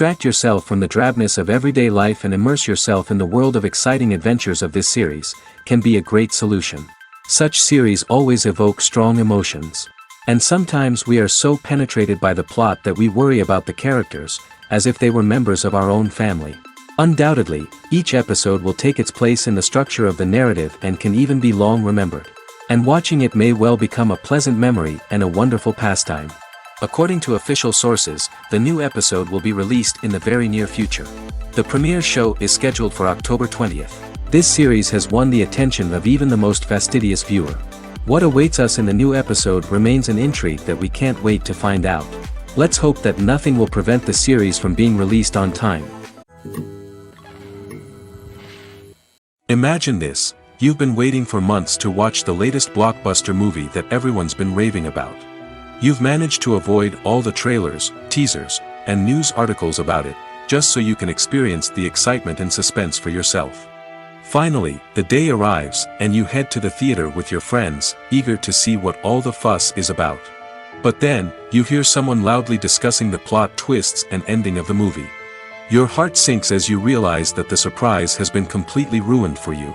Distract yourself from the drabness of everyday life and immerse yourself in the world of exciting adventures of this series, can be a great solution. Such series always evoke strong emotions. And sometimes we are so penetrated by the plot that we worry about the characters, as if they were members of our own family. Undoubtedly, each episode will take its place in the structure of the narrative and can even be long remembered. And watching it may well become a pleasant memory and a wonderful pastime. According to official sources, the new episode will be released in the very near future. The premiere show is scheduled for October 20th. This series has won the attention of even the most fastidious viewer. What awaits us in the new episode remains an intrigue that we can't wait to find out. Let's hope that nothing will prevent the series from being released on time. Imagine this, you've been waiting for months to watch the latest blockbuster movie that everyone's been raving about. You've managed to avoid all the trailers, teasers, and news articles about it, just so you can experience the excitement and suspense for yourself. Finally, the day arrives, and you head to the theater with your friends, eager to see what all the fuss is about. But then, you hear someone loudly discussing the plot twists and ending of the movie. Your heart sinks as you realize that the surprise has been completely ruined for you.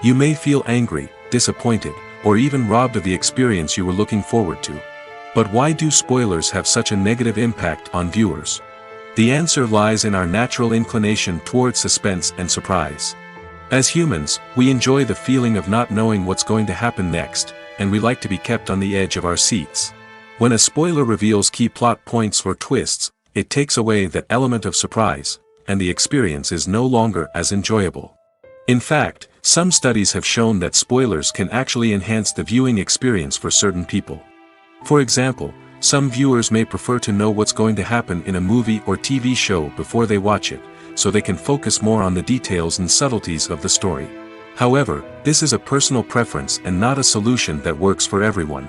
You may feel angry, disappointed, or even robbed of the experience you were looking forward to. But why do spoilers have such a negative impact on viewers? The answer lies in our natural inclination toward suspense and surprise. As humans, we enjoy the feeling of not knowing what's going to happen next, and we like to be kept on the edge of our seats. When a spoiler reveals key plot points or twists, it takes away that element of surprise, and the experience is no longer as enjoyable. In fact, some studies have shown that spoilers can actually enhance the viewing experience for certain people. For example, some viewers may prefer to know what's going to happen in a movie or TV show before they watch it, so they can focus more on the details and subtleties of the story. However, this is a personal preference and not a solution that works for everyone.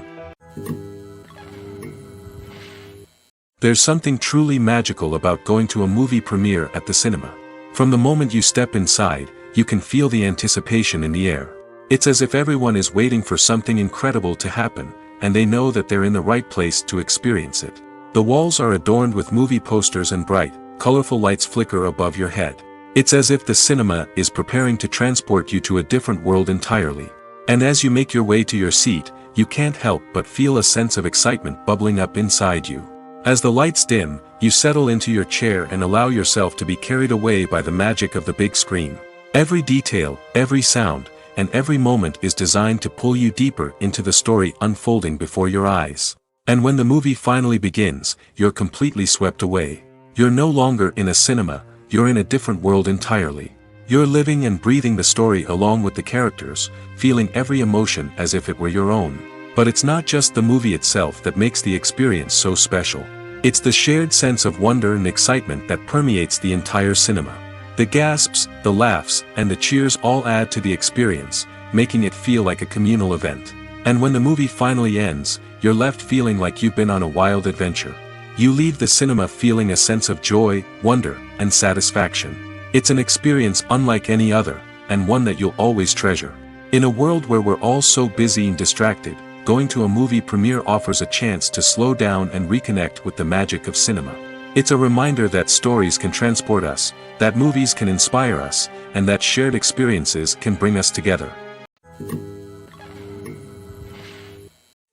There's something truly magical about going to a movie premiere at the cinema. From the moment you step inside, you can feel the anticipation in the air. It's as if everyone is waiting for something incredible to happen, and they know that they're in the right place to experience it. The walls are adorned with movie posters and bright, colorful lights flicker above your head. It's as if the cinema is preparing to transport you to a different world entirely. And as you make your way to your seat, you can't help but feel a sense of excitement bubbling up inside you. As the lights dim, you settle into your chair and allow yourself to be carried away by the magic of the big screen. Every detail, every sound, and every moment is designed to pull you deeper into the story unfolding before your eyes. And when the movie finally begins, you're completely swept away. You're no longer in a cinema, you're in a different world entirely. You're living and breathing the story along with the characters, feeling every emotion as if it were your own. But it's not just the movie itself that makes the experience so special. It's the shared sense of wonder and excitement that permeates the entire cinema. The gasps, the laughs, and the cheers all add to the experience, making it feel like a communal event. And when the movie finally ends, you're left feeling like you've been on a wild adventure. You leave the cinema feeling a sense of joy, wonder, and satisfaction. It's an experience unlike any other, and one that you'll always treasure. In a world where we're all so busy and distracted, going to a movie premiere offers a chance to slow down and reconnect with the magic of cinema. It's a reminder that stories can transport us, that movies can inspire us, and that shared experiences can bring us together.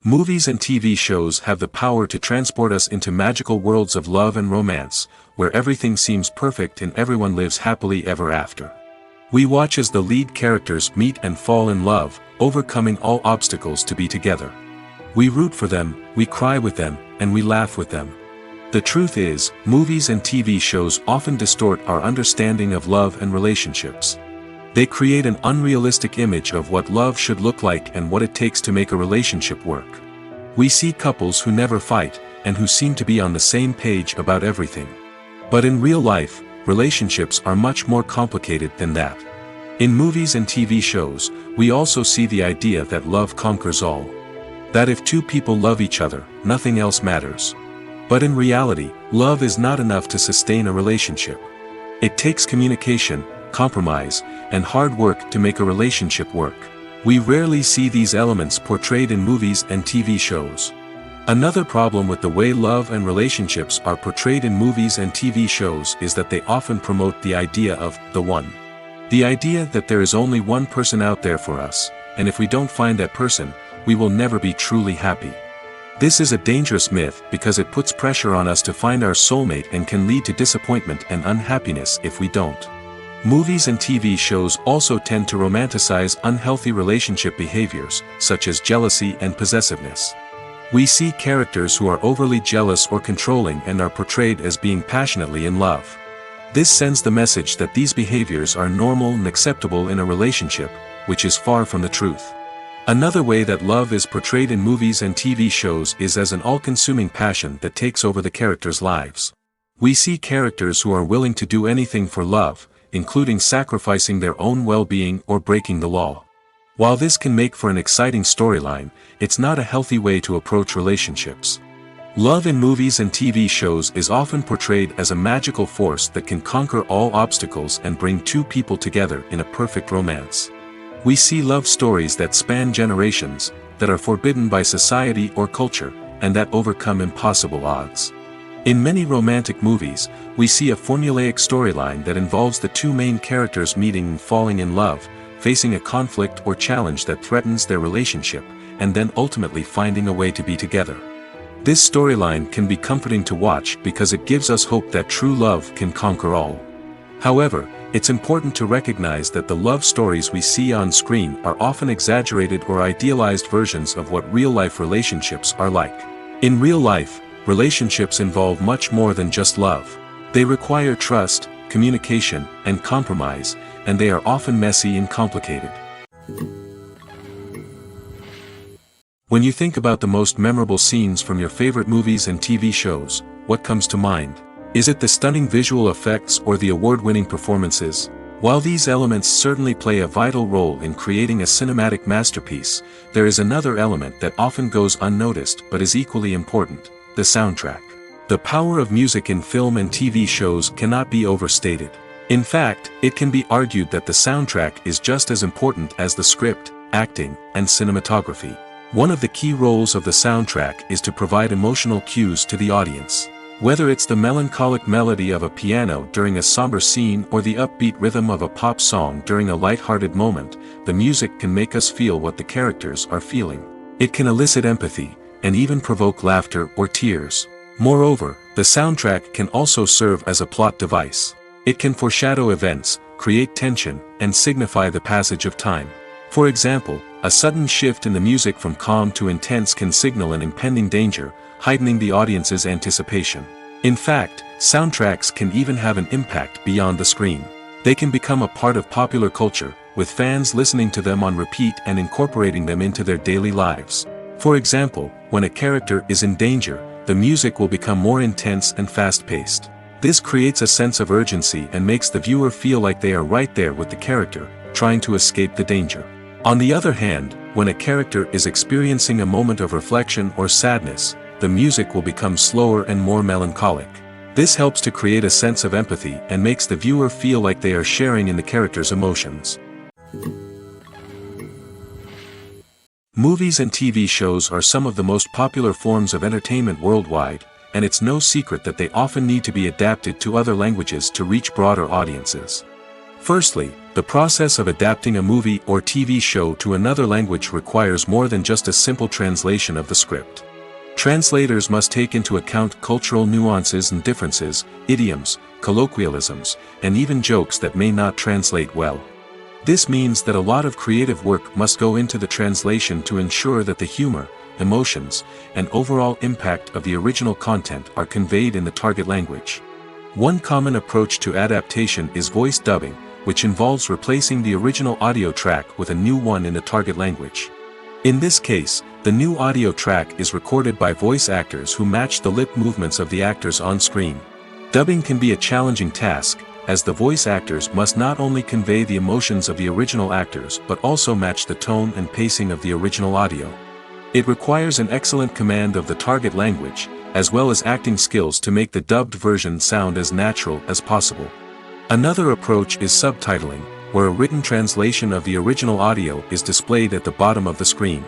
Movies and TV shows have the power to transport us into magical worlds of love and romance, where everything seems perfect and everyone lives happily ever after. We watch as the lead characters meet and fall in love, overcoming all obstacles to be together. We root for them, we cry with them, and we laugh with them. The truth is, movies and TV shows often distort our understanding of love and relationships. They create an unrealistic image of what love should look like and what it takes to make a relationship work. We see couples who never fight, and who seem to be on the same page about everything. But in real life, relationships are much more complicated than that. In movies and TV shows, we also see the idea that love conquers all. That if two people love each other, nothing else matters. But in reality, love is not enough to sustain a relationship. It takes communication, compromise, and hard work to make a relationship work. We rarely see these elements portrayed in movies and TV shows. Another problem with the way love and relationships are portrayed in movies and TV shows is that they often promote the idea of the one. The idea that there is only one person out there for us, and if we don't find that person, we will never be truly happy. This is a dangerous myth because it puts pressure on us to find our soulmate and can lead to disappointment and unhappiness if we don't. Movies and TV shows also tend to romanticize unhealthy relationship behaviors, such as jealousy and possessiveness. We see characters who are overly jealous or controlling and are portrayed as being passionately in love. This sends the message that these behaviors are normal and acceptable in a relationship, which is far from the truth. Another way that love is portrayed in movies and TV shows is as an all-consuming passion that takes over the characters' lives. We see characters who are willing to do anything for love, including sacrificing their own well-being or breaking the law. While this can make for an exciting storyline, it's not a healthy way to approach relationships. Love in movies and TV shows is often portrayed as a magical force that can conquer all obstacles and bring two people together in a perfect romance. We see love stories that span generations, that are forbidden by society or culture, and that overcome impossible odds. In many romantic movies, we see a formulaic storyline that involves the two main characters meeting and falling in love, facing a conflict or challenge that threatens their relationship, and then ultimately finding a way to be together. This storyline can be comforting to watch because it gives us hope that true love can conquer all. However, it's important to recognize that the love stories we see on screen are often exaggerated or idealized versions of what real-life relationships are like. In real life, relationships involve much more than just love. They require trust, communication, and compromise, and they are often messy and complicated. When you think about the most memorable scenes from your favorite movies and TV shows, what comes to mind? Is it the stunning visual effects or the award-winning performances? While these elements certainly play a vital role in creating a cinematic masterpiece, there is another element that often goes unnoticed but is equally important: the soundtrack. The power of music in film and TV shows cannot be overstated. In fact, it can be argued that the soundtrack is just as important as the script, acting, and cinematography. One of the key roles of the soundtrack is to provide emotional cues to the audience. Whether it's the melancholic melody of a piano during a somber scene or the upbeat rhythm of a pop song during a light-hearted moment, the music can make us feel what the characters are feeling. It can elicit empathy, and even provoke laughter or tears. Moreover, the soundtrack can also serve as a plot device. It can foreshadow events, create tension, and signify the passage of time. For example, a sudden shift in the music from calm to intense can signal an impending danger, heightening the audience's anticipation. In fact, soundtracks can even have an impact beyond the screen. They can become a part of popular culture, with fans listening to them on repeat and incorporating them into their daily lives. For example, when a character is in danger, the music will become more intense and fast-paced. This creates a sense of urgency and makes the viewer feel like they are right there with the character, trying to escape the danger. On the other hand, when a character is experiencing a moment of reflection or sadness, the music will become slower and more melancholic. This helps to create a sense of empathy and makes the viewer feel like they are sharing in the character's emotions. Movies and TV shows are some of the most popular forms of entertainment worldwide, and it's no secret that they often need to be adapted to other languages to reach broader audiences. Firstly, the process of adapting a movie or TV show to another language requires more than just a simple translation of the script. Translators must take into account cultural nuances and differences, idioms, colloquialisms, and even jokes that may not translate well. This means that a lot of creative work must go into the translation to ensure that the humor, emotions, and overall impact of the original content are conveyed in the target language. One common approach to adaptation is voice dubbing, which involves replacing the original audio track with a new one in the target language. In this case, the new audio track is recorded by voice actors who match the lip movements of the actors on screen. Dubbing can be a challenging task, as the voice actors must not only convey the emotions of the original actors but also match the tone and pacing of the original audio. It requires an excellent command of the target language, as well as acting skills to make the dubbed version sound as natural as possible. Another approach is subtitling, where a written translation of the original audio is displayed at the bottom of the screen.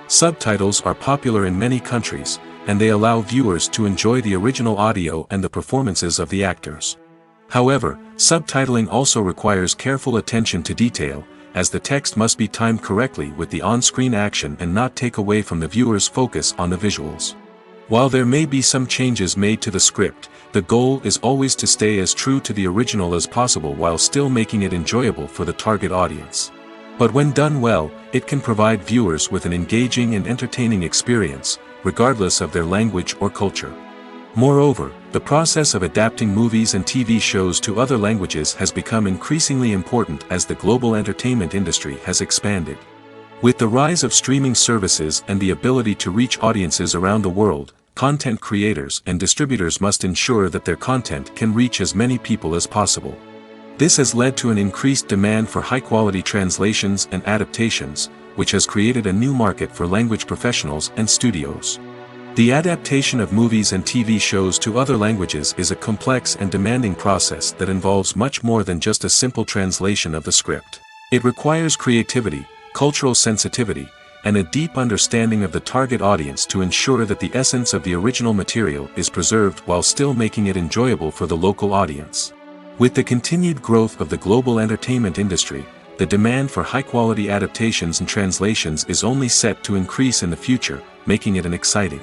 Subtitles are popular in many countries, and they allow viewers to enjoy the original audio and the performances of the actors. However, subtitling also requires careful attention to detail, as the text must be timed correctly with the on-screen action and not take away from the viewer's focus on the visuals. While there may be some changes made to the script, the goal is always to stay as true to the original as possible while still making it enjoyable for the target audience. But when done well, it can provide viewers with an engaging and entertaining experience, regardless of their language or culture. Moreover, the process of adapting movies and TV shows to other languages has become increasingly important as the global entertainment industry has expanded. With the rise of streaming services and the ability to reach audiences around the world, content creators and distributors must ensure that their content can reach as many people as possible. This has led to an increased demand for high-quality translations and adaptations, which has created a new market for language professionals and studios. The adaptation of movies and TV shows to other languages is a complex and demanding process that involves much more than just a simple translation of the script. It requires creativity, cultural sensitivity, and a deep understanding of the target audience to ensure that the essence of the original material is preserved while still making it enjoyable for the local audience. With the continued growth of the global entertainment industry, the demand for high-quality adaptations and translations is only set to increase in the future, making it an exciting.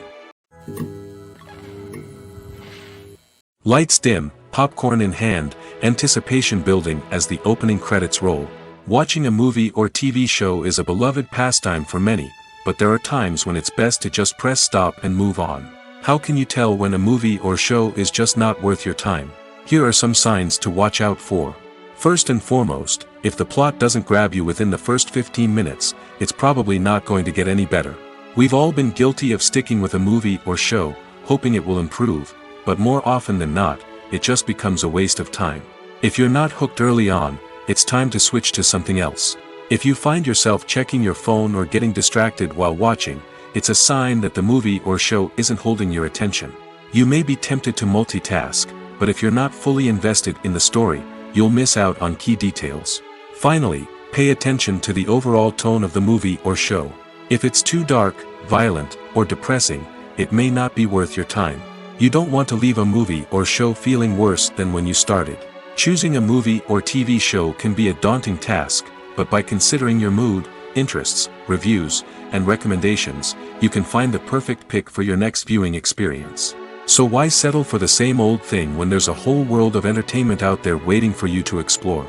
Lights dim, popcorn in hand, anticipation building as the opening credits roll. Watching a movie or TV show is a beloved pastime for many, but there are times when it's best to just press stop and move on. How can you tell when a movie or show is just not worth your time? Here are some signs to watch out for. First and foremost, if the plot doesn't grab you within the first 15 minutes, it's probably not going to get any better. We've all been guilty of sticking with a movie or show, hoping it will improve, but more often than not, it just becomes a waste of time. If you're not hooked early on, it's time to switch to something else. If you find yourself checking your phone or getting distracted while watching, it's a sign that the movie or show isn't holding your attention. You may be tempted to multitask, but if you're not fully invested in the story, you'll miss out on key details. Finally, pay attention to the overall tone of the movie or show. If it's too dark, violent, or depressing, it may not be worth your time. You don't want to leave a movie or show feeling worse than when you started. Choosing a movie or TV show can be a daunting task, but by considering your mood, interests, reviews, and recommendations, you can find the perfect pick for your next viewing experience. So why settle for the same old thing when there's a whole world of entertainment out there waiting for you to explore?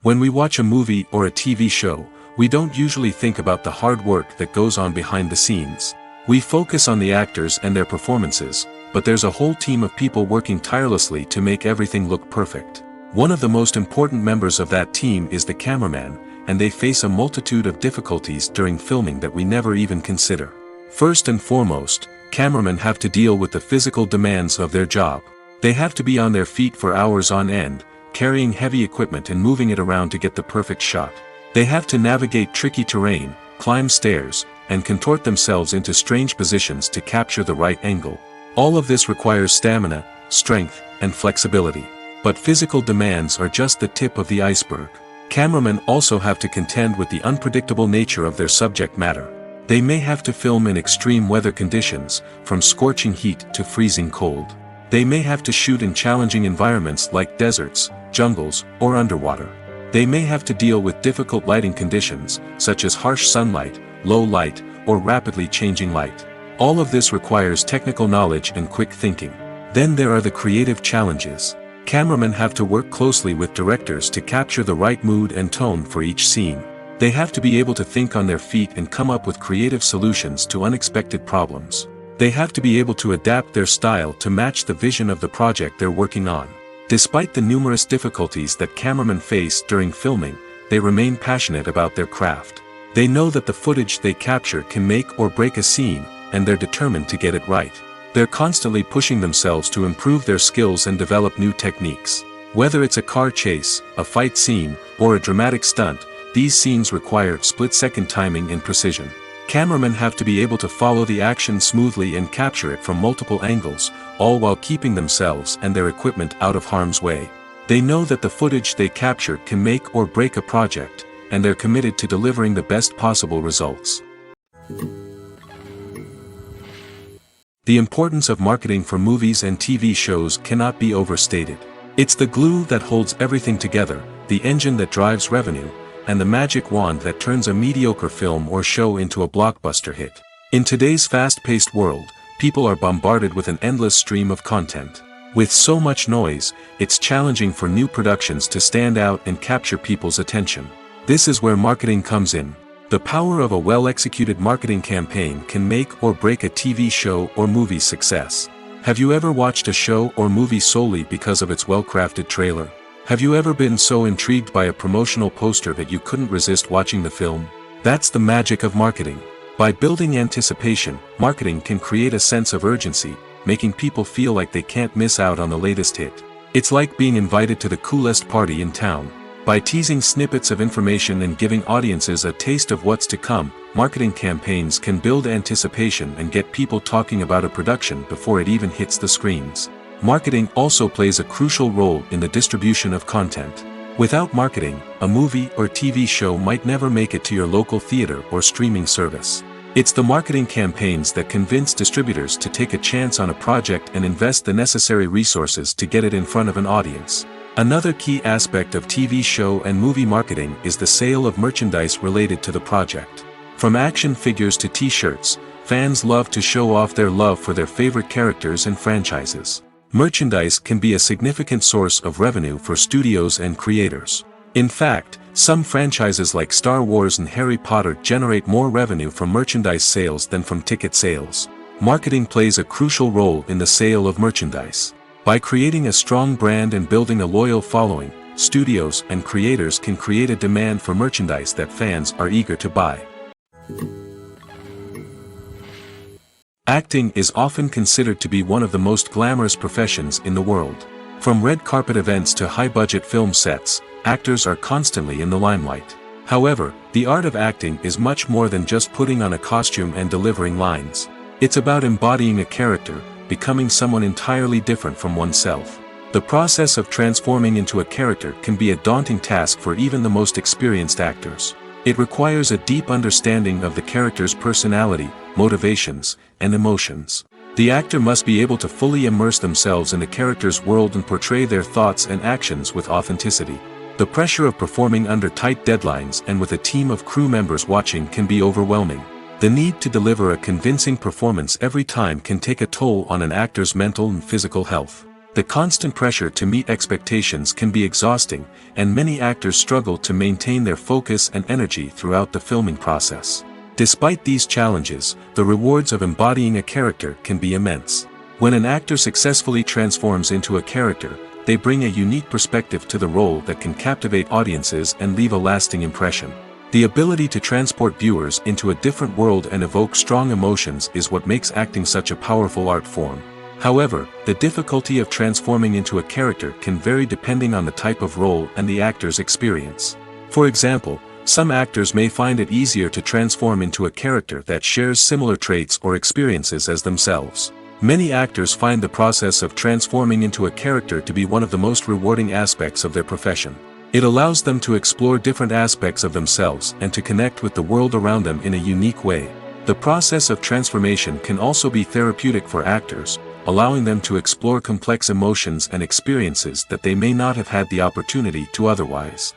When we watch a movie or a TV show, we don't usually think about the hard work that goes on behind the scenes. We focus on the actors and their performances, but there's a whole team of people working tirelessly to make everything look perfect. One of the most important members of that team is the cameraman, and they face a multitude of difficulties during filming that we never even consider. First and foremost, cameramen have to deal with the physical demands of their job. They have to be on their feet for hours on end, carrying heavy equipment and moving it around to get the perfect shot. They have to navigate tricky terrain, climb stairs, and contort themselves into strange positions to capture the right angle. All of this requires stamina, strength, and flexibility. But physical demands are just the tip of the iceberg. Cameramen also have to contend with the unpredictable nature of their subject matter. They may have to film in extreme weather conditions, from scorching heat to freezing cold. They may have to shoot in challenging environments like deserts, jungles, or underwater. They may have to deal with difficult lighting conditions, such as harsh sunlight, low light, or rapidly changing light. All of this requires technical knowledge and quick thinking. Then there are the creative challenges. Cameramen have to work closely with directors to capture the right mood and tone for each scene. They have to be able to think on their feet and come up with creative solutions to unexpected problems. They have to be able to adapt their style to match the vision of the project they're working on. Despite the numerous difficulties that cameramen face during filming, they remain passionate about their craft. They know that the footage they capture can make or break a scene, and they're determined to get it right. They're constantly pushing themselves to improve their skills and develop new techniques. Whether it's a car chase, a fight scene, or a dramatic stunt, these scenes require split-second timing and precision. Cameramen have to be able to follow the action smoothly and capture it from multiple angles, all while keeping themselves and their equipment out of harm's way. They know that the footage they capture can make or break a project, and they're committed to delivering the best possible results. The importance of marketing for movies and TV shows cannot be overstated. It's the glue that holds everything together, the engine that drives revenue, and the magic wand that turns a mediocre film or show into a blockbuster hit. In today's fast-paced world, people are bombarded with an endless stream of content. With so much noise, it's challenging for new productions to stand out and capture people's attention. This is where marketing comes in. The power of a well-executed marketing campaign can make or break a TV show or movie's success. Have you ever watched a show or movie solely because of its well-crafted trailer? Have you ever been so intrigued by a promotional poster that you couldn't resist watching the film? That's the magic of marketing. By building anticipation, marketing can create a sense of urgency, making people feel like they can't miss out on the latest hit. It's like being invited to the coolest party in town. By teasing snippets of information and giving audiences a taste of what's to come, marketing campaigns can build anticipation and get people talking about a production before it even hits the screens. Marketing also plays a crucial role in the distribution of content. Without marketing, a movie or TV show might never make it to your local theater or streaming service. It's the marketing campaigns that convince distributors to take a chance on a project and invest the necessary resources to get it in front of an audience. Another key aspect of TV show and movie marketing is the sale of merchandise related to the project. From action figures to t-shirts, fans love to show off their love for their favorite characters and franchises. Merchandise can be a significant source of revenue for studios and creators. In fact, some franchises like Star Wars and Harry Potter generate more revenue from merchandise sales than from ticket sales. Marketing plays a crucial role in the sale of merchandise. By creating a strong brand and building a loyal following, studios and creators can create a demand for merchandise that fans are eager to buy. Acting is often considered to be one of the most glamorous professions in the world. From red carpet events to high-budget film sets, actors are constantly in the limelight. However, the art of acting is much more than just putting on a costume and delivering lines. It's about embodying a character, becoming someone entirely different from oneself. The process of transforming into a character can be a daunting task for even the most experienced actors. It requires a deep understanding of the character's personality, motivations, and emotions. The actor must be able to fully immerse themselves in the character's world and portray their thoughts and actions with authenticity. The pressure of performing under tight deadlines and with a team of crew members watching can be overwhelming. The need to deliver a convincing performance every time can take a toll on an actor's mental and physical health. The constant pressure to meet expectations can be exhausting, and many actors struggle to maintain their focus and energy throughout the filming process. Despite these challenges, the rewards of embodying a character can be immense. When an actor successfully transforms into a character, they bring a unique perspective to the role that can captivate audiences and leave a lasting impression. The ability to transport viewers into a different world and evoke strong emotions is what makes acting such a powerful art form. However, the difficulty of transforming into a character can vary depending on the type of role and the actor's experience. For example, some actors may find it easier to transform into a character that shares similar traits or experiences as themselves. Many actors find the process of transforming into a character to be one of the most rewarding aspects of their profession. It allows them to explore different aspects of themselves and to connect with the world around them in a unique way. The process of transformation can also be therapeutic for actors, allowing them to explore complex emotions and experiences that they may not have had the opportunity to otherwise.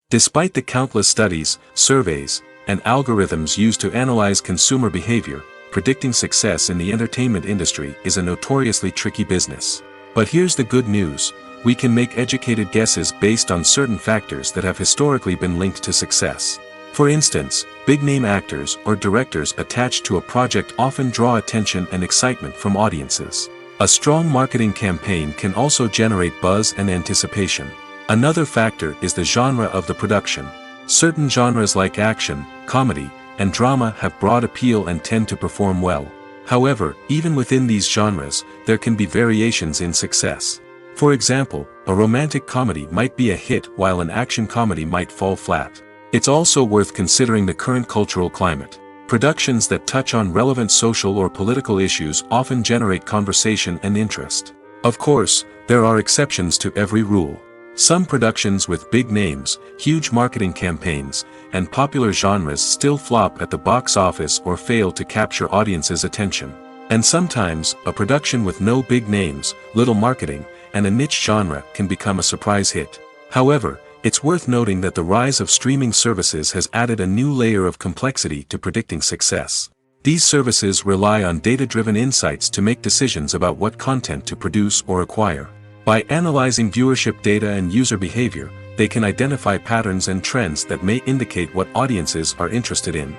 Despite the countless studies, surveys, and algorithms used to analyze consumer behavior, predicting success in the entertainment industry is a notoriously tricky business. But here's the good news: we can make educated guesses based on certain factors that have historically been linked to success. For instance, big-name actors or directors attached to a project often draw attention and excitement from audiences. A strong marketing campaign can also generate buzz and anticipation. Another factor is the genre of the production. Certain genres like action, comedy, and drama have broad appeal and tend to perform well. However, even within these genres, there can be variations in success. For example, a romantic comedy might be a hit while an action comedy might fall flat. It's also worth considering the current cultural climate. Productions that touch on relevant social or political issues often generate conversation and interest. Of course, there are exceptions to every rule. Some productions with big names, huge marketing campaigns, and popular genres still flop at the box office or fail to capture audiences' attention. And sometimes, a production with no big names, little marketing, and a niche genre can become a surprise hit. However, it's worth noting that the rise of streaming services has added a new layer of complexity to predicting success. These services rely on data-driven insights to make decisions about what content to produce or acquire. By analyzing viewership data and user behavior, they can identify patterns and trends that may indicate what audiences are interested in.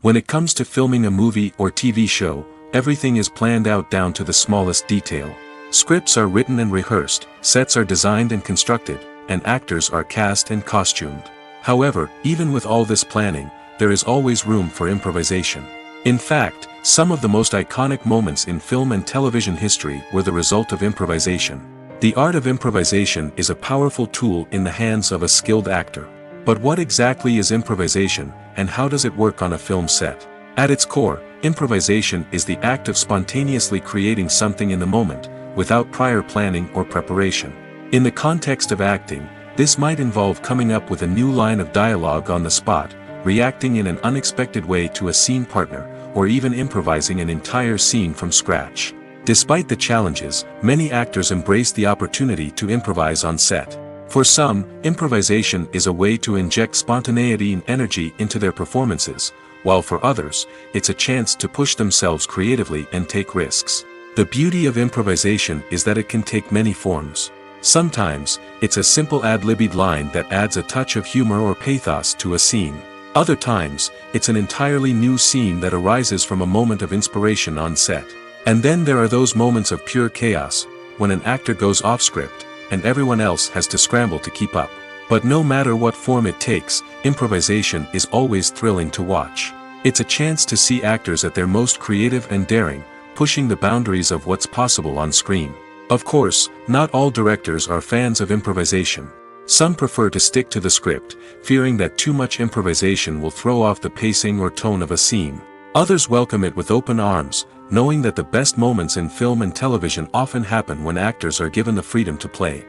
When it comes to filming a movie or TV show, everything is planned out down to the smallest detail. Scripts are written and rehearsed, sets are designed and constructed, and actors are cast and costumed. However, even with all this planning, there is always room for improvisation. In fact, some of the most iconic moments in film and television history were the result of improvisation. The art of improvisation is a powerful tool in the hands of a skilled actor. But what exactly is improvisation, and how does it work on a film set? At its core, improvisation is the act of spontaneously creating something in the moment, without prior planning or preparation. In the context of acting, this might involve coming up with a new line of dialogue on the spot, reacting in an unexpected way to a scene partner, or even improvising an entire scene from scratch. Despite the challenges, many actors embrace the opportunity to improvise on set. For some, improvisation is a way to inject spontaneity and energy into their performances, while for others, it's a chance to push themselves creatively and take risks. The beauty of improvisation is that it can take many forms. Sometimes, it's a simple ad-libbed line that adds a touch of humor or pathos to a scene. Other times, it's an entirely new scene that arises from a moment of inspiration on set. And then there are those moments of pure chaos, when an actor goes off script, and everyone else has to scramble to keep up. But no matter what form it takes, improvisation is always thrilling to watch. It's a chance to see actors at their most creative and daring, pushing the boundaries of what's possible on screen. Of course, not all directors are fans of improvisation. Some prefer to stick to the script, fearing that too much improvisation will throw off the pacing or tone of a scene. Others welcome it with open arms, knowing that the best moments in film and television often happen when actors are given the freedom to play.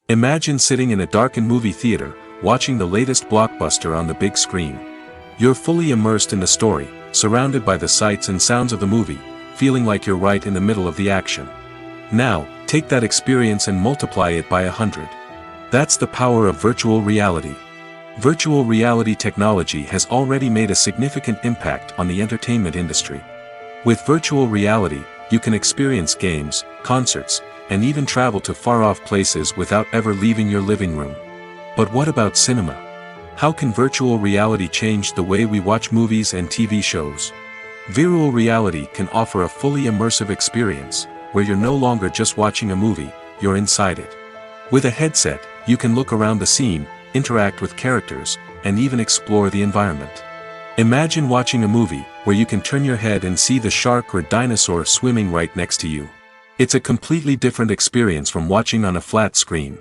Imagine sitting in a darkened movie theater, watching the latest blockbuster on the big screen. You're fully immersed in the story, surrounded by the sights and sounds of the movie, feeling like you're right in the middle of the action. Now, take that experience and multiply it by 100. That's the power of virtual reality. Virtual reality technology has already made a significant impact on the entertainment industry. With virtual reality, you can experience games, concerts, and even travel to far-off places without ever leaving your living room. But what about cinema? How can virtual reality change the way we watch movies and TV shows? Virtual reality can offer a fully immersive experience, where you're no longer just watching a movie, you're inside it. With a headset, you can look around the scene, interact with characters, and even explore the environment. Imagine watching a movie, where you can turn your head and see the shark or dinosaur swimming right next to you. It's a completely different experience from watching on a flat screen.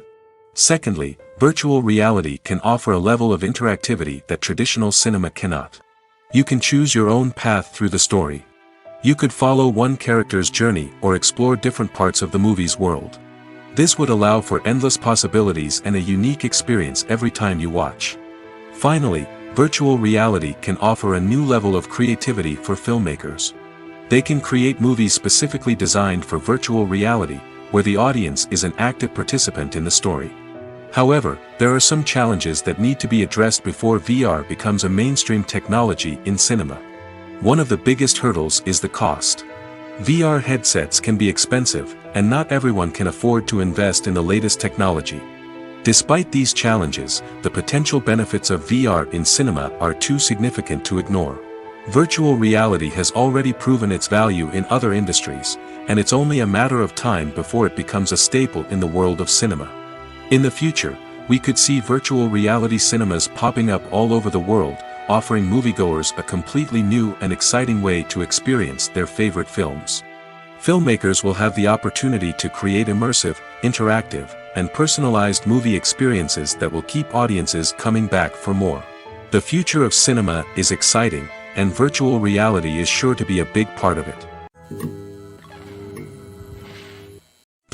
Secondly, virtual reality can offer a level of interactivity that traditional cinema cannot. You can choose your own path through the story. You could follow one character's journey or explore different parts of the movie's world. This would allow for endless possibilities and a unique experience every time you watch. Finally, virtual reality can offer a new level of creativity for filmmakers. They can create movies specifically designed for virtual reality, where the audience is an active participant in the story. However, there are some challenges that need to be addressed before VR becomes a mainstream technology in cinema. One of the biggest hurdles is the cost. VR headsets can be expensive, and not everyone can afford to invest in the latest technology. Despite these challenges, the potential benefits of VR in cinema are too significant to ignore. Virtual reality has already proven its value in other industries, and it's only a matter of time before it becomes a staple in the world of cinema. In the future, we could see virtual reality cinemas popping up all over the world, offering moviegoers a completely new and exciting way to experience their favorite films. Filmmakers will have the opportunity to create immersive, interactive, and personalized movie experiences that will keep audiences coming back for more. The future of cinema is exciting, and virtual reality is sure to be a big part of it.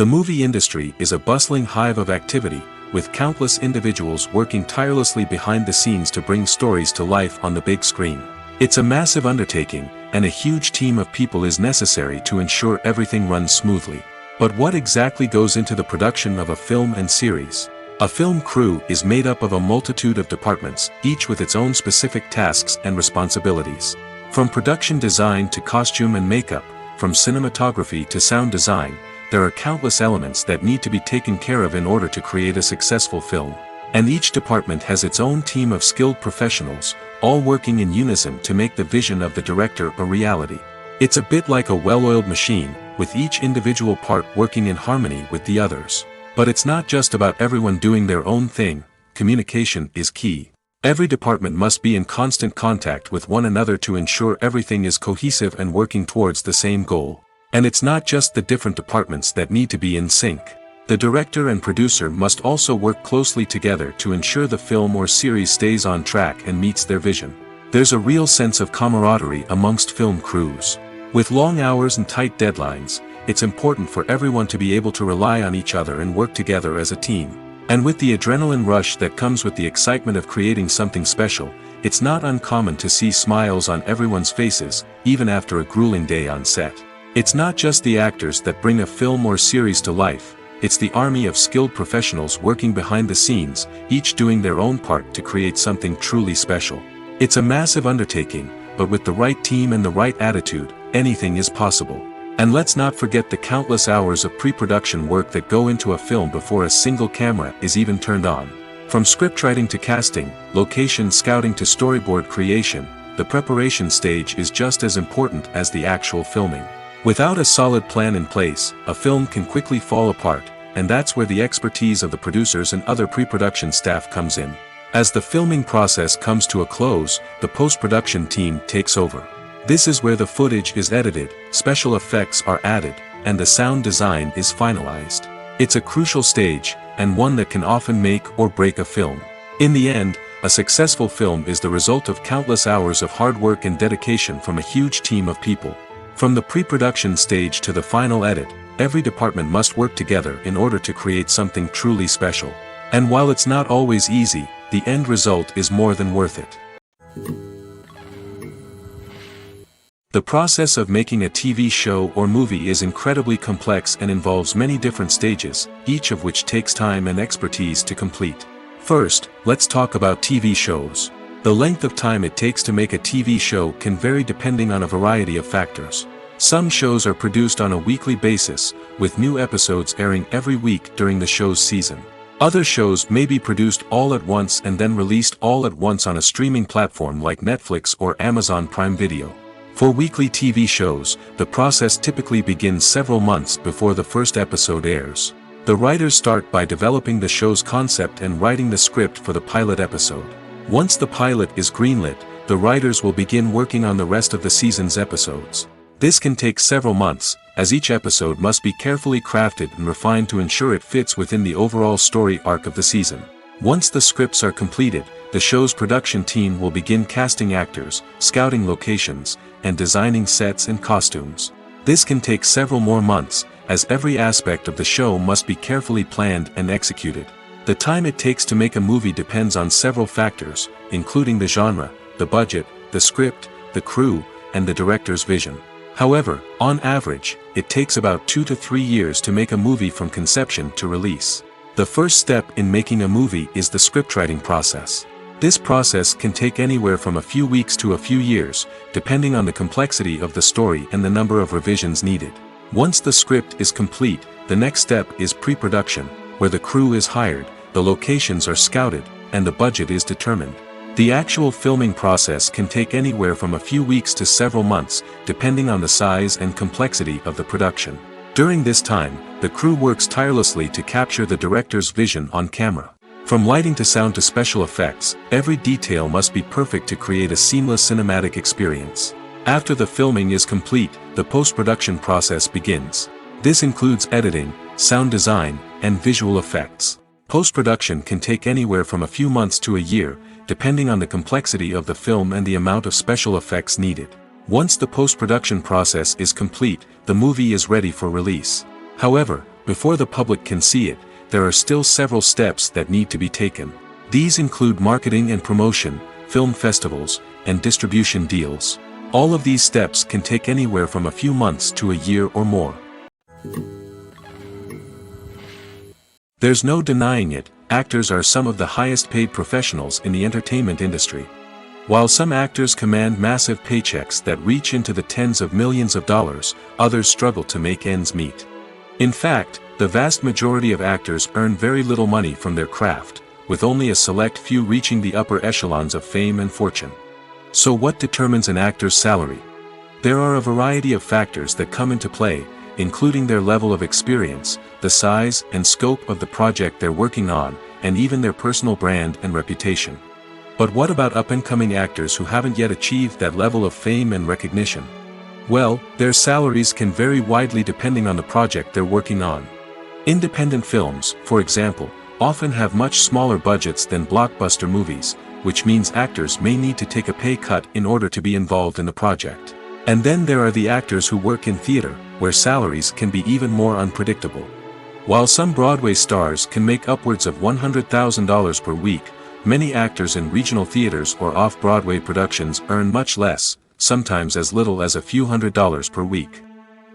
The movie industry is a bustling hive of activity, with countless individuals working tirelessly behind the scenes to bring stories to life on the big screen. It's a massive undertaking, and a huge team of people is necessary to ensure everything runs smoothly. But what exactly goes into the production of a film and series? A film crew is made up of a multitude of departments, each with its own specific tasks and responsibilities. From production design to costume and makeup, from cinematography to sound design, there are countless elements that need to be taken care of in order to create a successful film. And each department has its own team of skilled professionals, all working in unison to make the vision of the director a reality. It's a bit like a well-oiled machine, with each individual part working in harmony with the others. But it's not just about everyone doing their own thing. Communication is key. Every department must be in constant contact with one another to ensure everything is cohesive and working towards the same goal. And it's not just the different departments that need to be in sync. The director and producer must also work closely together to ensure the film or series stays on track and meets their vision. There's a real sense of camaraderie amongst film crews. With long hours and tight deadlines, it's important for everyone to be able to rely on each other and work together as a team. And with the adrenaline rush that comes with the excitement of creating something special, it's not uncommon to see smiles on everyone's faces, even after a grueling day on set. It's not just the actors that bring a film or series to life, it's the army of skilled professionals working behind the scenes, each doing their own part to create something truly special. It's a massive undertaking, but with the right team and the right attitude, anything is possible. And let's not forget the countless hours of pre-production work that go into a film before a single camera is even turned on. From scriptwriting to casting, location scouting to storyboard creation, the preparation stage is just as important as the actual filming. Without a solid plan in place, a film can quickly fall apart, and that's where the expertise of the producers and other pre-production staff comes in. As the filming process comes to a close, the post-production team takes over. This is where the footage is edited, special effects are added, and the sound design is finalized. It's a crucial stage, and one that can often make or break a film. In the end, a successful film is the result of countless hours of hard work and dedication from a huge team of people. From the pre-production stage to the final edit, every department must work together in order to create something truly special. And while it's not always easy, the end result is more than worth it. The process of making a TV show or movie is incredibly complex and involves many different stages, each of which takes time and expertise to complete. First, let's talk about TV shows. The length of time it takes to make a TV show can vary depending on a variety of factors. Some shows are produced on a weekly basis, with new episodes airing every week during the show's season. Other shows may be produced all at once and then released all at once on a streaming platform like Netflix or Amazon Prime Video. For weekly TV shows, the process typically begins several months before the first episode airs. The writers start by developing the show's concept and writing the script for the pilot episode. Once the pilot is greenlit, the writers will begin working on the rest of the season's episodes. This can take several months, as each episode must be carefully crafted and refined to ensure it fits within the overall story arc of the season. Once the scripts are completed, the show's production team will begin casting actors, scouting locations, and designing sets and costumes. This can take several more months, as every aspect of the show must be carefully planned and executed. The time it takes to make a movie depends on several factors, including the genre, the budget, the script, the crew, and the director's vision. However, on average, it takes about 2 to 3 years to make a movie from conception to release. The first step in making a movie is the scriptwriting process. This process can take anywhere from a few weeks to a few years, depending on the complexity of the story and the number of revisions needed. Once the script is complete, the next step is pre-production, where the crew is hired, the locations are scouted, and the budget is determined. The actual filming process can take anywhere from a few weeks to several months, depending on the size and complexity of the production. During this time, the crew works tirelessly to capture the director's vision on camera. From lighting to sound to special effects, every detail must be perfect to create a seamless cinematic experience. After the filming is complete, the post-production process begins. This includes editing, sound design, and visual effects. Post-production can take anywhere from a few months to a year, depending on the complexity of the film and the amount of special effects needed. Once the post-production process is complete, the movie is ready for release. However, before the public can see it, there are still several steps that need to be taken. These include marketing and promotion, film festivals, and distribution deals. All of these steps can take anywhere from a few months to a year or more. There's no denying it, actors are some of the highest paid professionals in the entertainment industry. While some actors command massive paychecks that reach into the tens of millions of dollars, others struggle to make ends meet. In fact, the vast majority of actors earn very little money from their craft, with only a select few reaching the upper echelons of fame and fortune. So what determines an actor's salary? There are a variety of factors that come into play, including their level of experience, the size and scope of the project they're working on, and even their personal brand and reputation. But what about up-and-coming actors who haven't yet achieved that level of fame and recognition? Well, their salaries can vary widely depending on the project they're working on. Independent films, for example, often have much smaller budgets than blockbuster movies, which means actors may need to take a pay cut in order to be involved in the project. And then there are the actors who work in theater, where salaries can be even more unpredictable. While some Broadway stars can make upwards of $100,000 per week, many actors in regional theaters or off-Broadway productions earn much less, sometimes as little as a few $100s per week.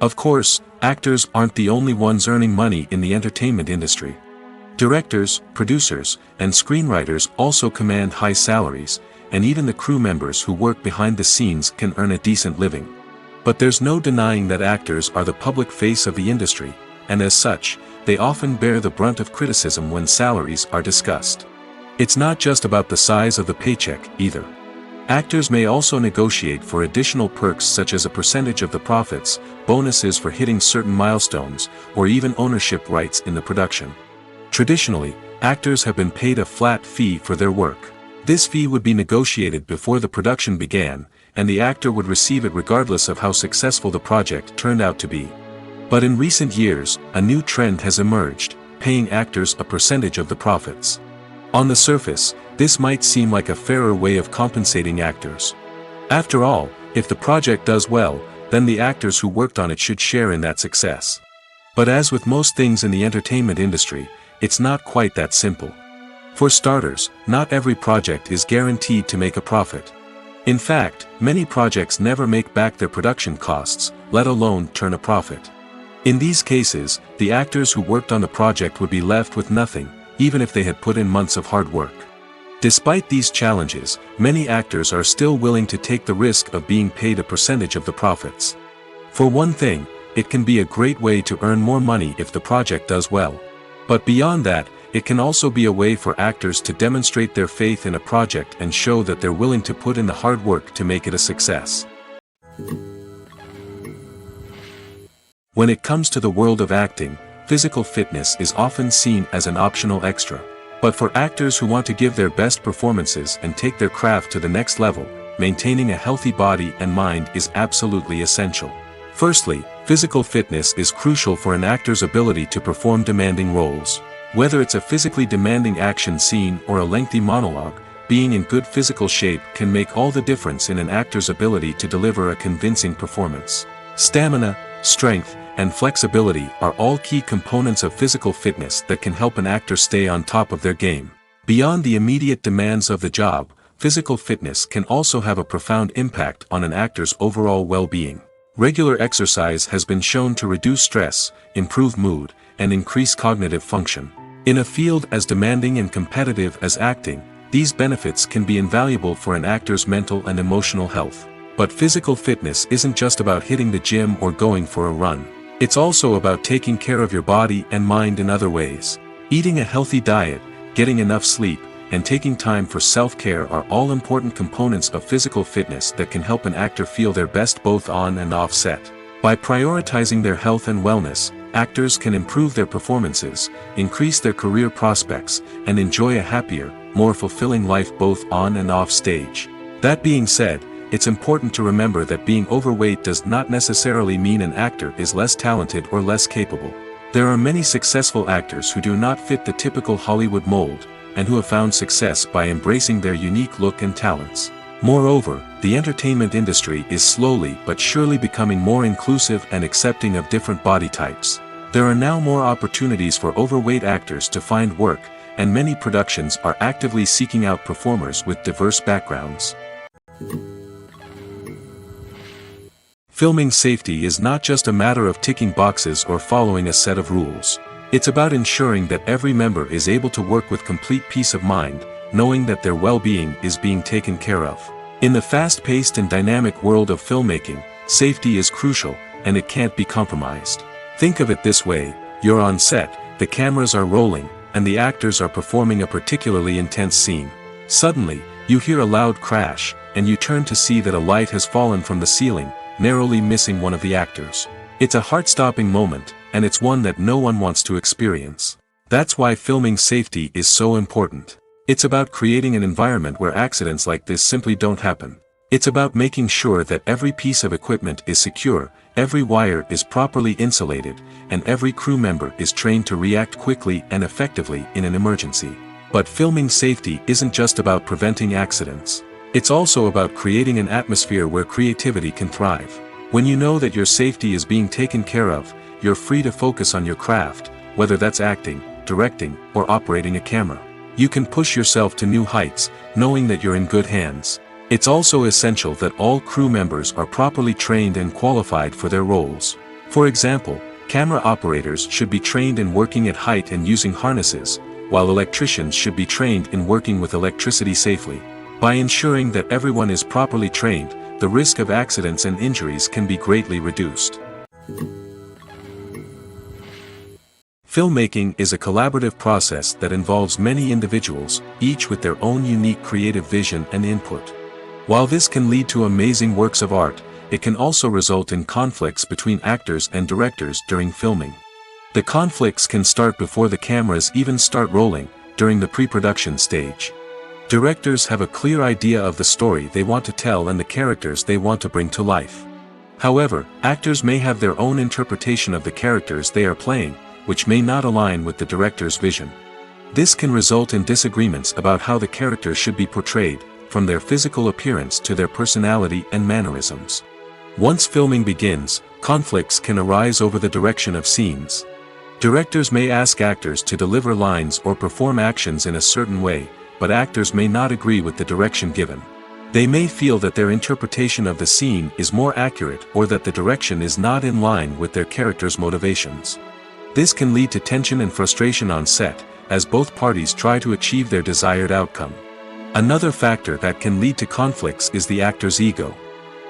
Of course, actors aren't the only ones earning money in the entertainment industry. Directors, producers, and screenwriters also command high salaries, and even the crew members who work behind the scenes can earn a decent living. But there's no denying that actors are the public face of the industry, and as such, they often bear the brunt of criticism when salaries are discussed. It's not just about the size of the paycheck, either. Actors may also negotiate for additional perks such as a percentage of the profits, bonuses for hitting certain milestones, or even ownership rights in the production. Traditionally, actors have been paid a flat fee for their work. This fee would be negotiated before the production began, and the actor would receive it regardless of how successful the project turned out to be. But in recent years, a new trend has emerged, paying actors a percentage of the profits. On the surface, this might seem like a fairer way of compensating actors. After all, if the project does well, then the actors who worked on it should share in that success. But as with most things in the entertainment industry, it's not quite that simple. For starters, not every project is guaranteed to make a profit. In fact, many projects never make back their production costs, let alone turn a profit. In these cases, the actors who worked on the project would be left with nothing, even if they had put in months of hard work. Despite these challenges, many actors are still willing to take the risk of being paid a percentage of the profits. For one thing, it can be a great way to earn more money if the project does well. But beyond that, it can also be a way for actors to demonstrate their faith in a project and show that they're willing to put in the hard work to make it a success. When it comes to the world of acting, physical fitness is often seen as an optional extra. But for actors who want to give their best performances and take their craft to the next level, maintaining a healthy body and mind is absolutely essential. Firstly, physical fitness is crucial for an actor's ability to perform demanding roles. Whether it's a physically demanding action scene or a lengthy monologue, being in good physical shape can make all the difference in an actor's ability to deliver a convincing performance. Stamina, strength, and flexibility are all key components of physical fitness that can help an actor stay on top of their game. Beyond the immediate demands of the job, physical fitness can also have a profound impact on an actor's overall well-being. Regular exercise has been shown to reduce stress, improve mood, and increase cognitive function. In a field as demanding and competitive as acting, these benefits can be invaluable for an actor's mental and emotional health. But physical fitness isn't just about hitting the gym or going for a run. It's also about taking care of your body and mind in other ways. Eating a healthy diet, getting enough sleep, and taking time for self-care are all important components of physical fitness that can help an actor feel their best both on and off set. By prioritizing their health and wellness, actors can improve their performances, increase their career prospects, and enjoy a happier, more fulfilling life both on and off stage. That being said, it's important to remember that being overweight does not necessarily mean an actor is less talented or less capable. There are many successful actors who do not fit the typical Hollywood mold, and who have found success by embracing their unique look and talents. Moreover, the entertainment industry is slowly but surely becoming more inclusive and accepting of different body types. There are now more opportunities for overweight actors to find work, and many productions are actively seeking out performers with diverse backgrounds. Filming safety is not just a matter of ticking boxes or following a set of rules. It's about ensuring that every member is able to work with complete peace of mind, knowing that their well-being is being taken care of. In the fast-paced and dynamic world of filmmaking, safety is crucial, and it can't be compromised. Think of it this way: you're on set, the cameras are rolling, and the actors are performing a particularly intense scene. Suddenly, you hear a loud crash, and you turn to see that a light has fallen from the ceiling, narrowly missing one of the actors. It's a heart-stopping moment, and it's one that no one wants to experience. That's why filming safety is so important. It's about creating an environment where accidents like this simply don't happen. It's about making sure that every piece of equipment is secure, every wire is properly insulated, and every crew member is trained to react quickly and effectively in an emergency. But filming safety isn't just about preventing accidents. It's also about creating an atmosphere where creativity can thrive. When you know that your safety is being taken care of, you're free to focus on your craft, whether that's acting, directing, or operating a camera. You can push yourself to new heights, knowing that you're in good hands. It's also essential that all crew members are properly trained and qualified for their roles. For example, camera operators should be trained in working at height and using harnesses, while electricians should be trained in working with electricity safely. By ensuring that everyone is properly trained, the risk of accidents and injuries can be greatly reduced. Filmmaking is a collaborative process that involves many individuals, each with their own unique creative vision and input. While this can lead to amazing works of art, it can also result in conflicts between actors and directors during filming. The conflicts can start before the cameras even start rolling, during the pre-production stage. Directors have a clear idea of the story they want to tell and the characters they want to bring to life. However, actors may have their own interpretation of the characters they are playing, which may not align with the director's vision. This can result in disagreements about how the characters should be portrayed, from their physical appearance to their personality and mannerisms. Once filming begins, conflicts can arise over the direction of scenes. Directors may ask actors to deliver lines or perform actions in a certain way, but actors may not agree with the direction given. They may feel that their interpretation of the scene is more accurate or that the direction is not in line with their character's motivations. This can lead to tension and frustration on set, as both parties try to achieve their desired outcome. Another factor that can lead to conflicts is the actor's ego.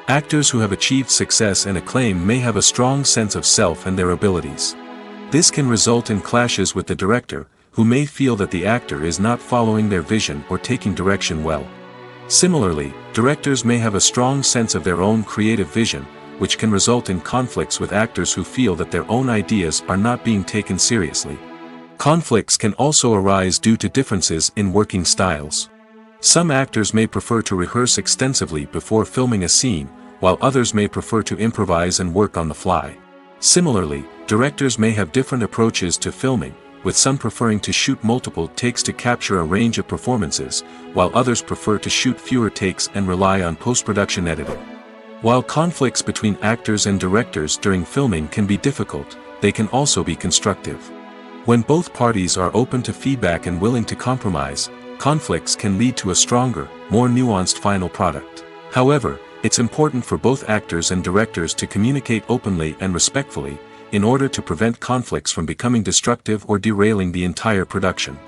Actors who have achieved success and acclaim may have a strong sense of self and their abilities. This can result in clashes with the director, who may feel that the actor is not following their vision or taking direction well. Similarly, directors may have a strong sense of their own creative vision, which can result in conflicts with actors who feel that their own ideas are not being taken seriously. Conflicts can also arise due to differences in working styles. Some actors may prefer to rehearse extensively before filming a scene, while others may prefer to improvise and work on the fly. Similarly, directors may have different approaches to filming, with some preferring to shoot multiple takes to capture a range of performances, while others prefer to shoot fewer takes and rely on post-production editing. While conflicts between actors and directors during filming can be difficult, they can also be constructive. When both parties are open to feedback and willing to compromise, conflicts can lead to a stronger, more nuanced final product. However, it's important for both actors and directors to communicate openly and respectfully, in order to prevent conflicts from becoming destructive or derailing the entire production.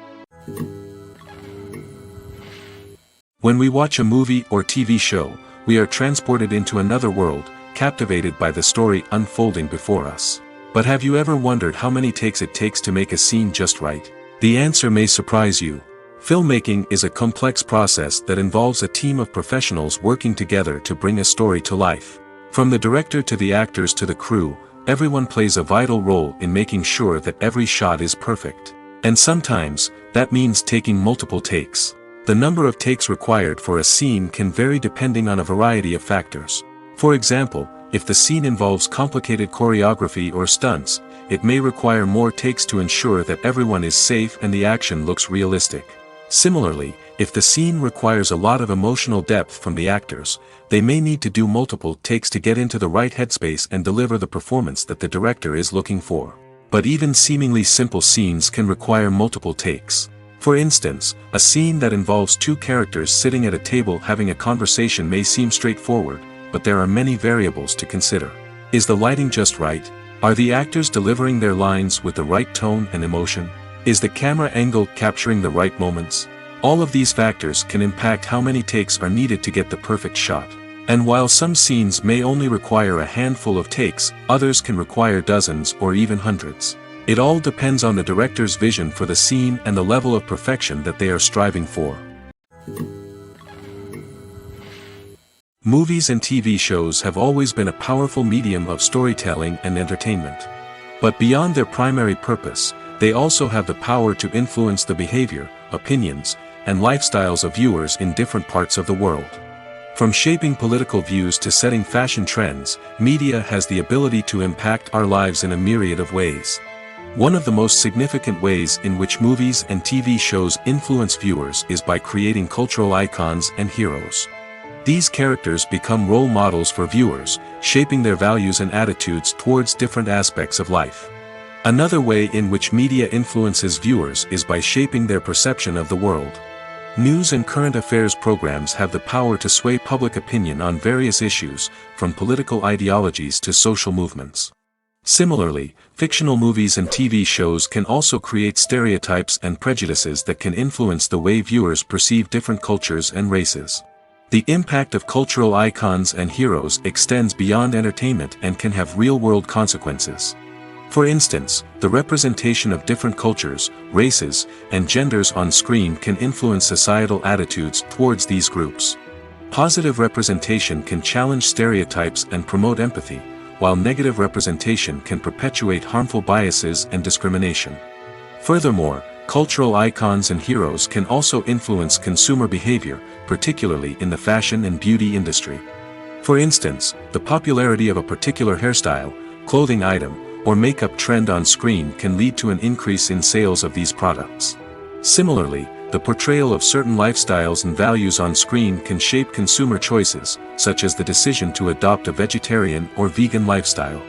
When we watch a movie or TV show, we are transported into another world, captivated by the story unfolding before us. But have you ever wondered how many takes it takes to make a scene just right? The answer may surprise you. Filmmaking is a complex process that involves a team of professionals working together to bring a story to life. From the director to the actors to the crew, everyone plays a vital role in making sure that every shot is perfect. And sometimes, that means taking multiple takes. The number of takes required for a scene can vary depending on a variety of factors. For example, if the scene involves complicated choreography or stunts, it may require more takes to ensure that everyone is safe and the action looks realistic. Similarly, if the scene requires a lot of emotional depth from the actors, they may need to do multiple takes to get into the right headspace and deliver the performance that the director is looking for. But even seemingly simple scenes can require multiple takes. For instance, a scene that involves two characters sitting at a table having a conversation may seem straightforward, but there are many variables to consider. Is the lighting just right? Are the actors delivering their lines with the right tone and emotion? Is the camera angle capturing the right moments? All of these factors can impact how many takes are needed to get the perfect shot. And while some scenes may only require a handful of takes, others can require dozens or even hundreds. It all depends on the director's vision for the scene and the level of perfection that they are striving for. Movies and TV shows have always been a powerful medium of storytelling and entertainment. But beyond their primary purpose, they also have the power to influence the behavior, opinions, and lifestyles of viewers in different parts of the world. From shaping political views to setting fashion trends, media has the ability to impact our lives in a myriad of ways. One of the most significant ways in which movies and TV shows influence viewers is by creating cultural icons and heroes. These characters become role models for viewers, shaping their values and attitudes towards different aspects of life. Another way in which media influences viewers is by shaping their perception of the world. News and current affairs programs have the power to sway public opinion on various issues, from political ideologies to social movements. Similarly, fictional movies and TV shows can also create stereotypes and prejudices that can influence the way viewers perceive different cultures and races. The impact of cultural icons and heroes extends beyond entertainment and can have real-world consequences. For instance, the representation of different cultures, races, and genders on screen can influence societal attitudes towards these groups. Positive representation can challenge stereotypes and promote empathy, while negative representation can perpetuate harmful biases and discrimination. Furthermore, cultural icons and heroes can also influence consumer behavior, particularly in the fashion and beauty industry. For instance, the popularity of a particular hairstyle, clothing item, or makeup trend on screen can lead to an increase in sales of these products. Similarly, the portrayal of certain lifestyles and values on screen can shape consumer choices, such as the decision to adopt a vegetarian or vegan lifestyle.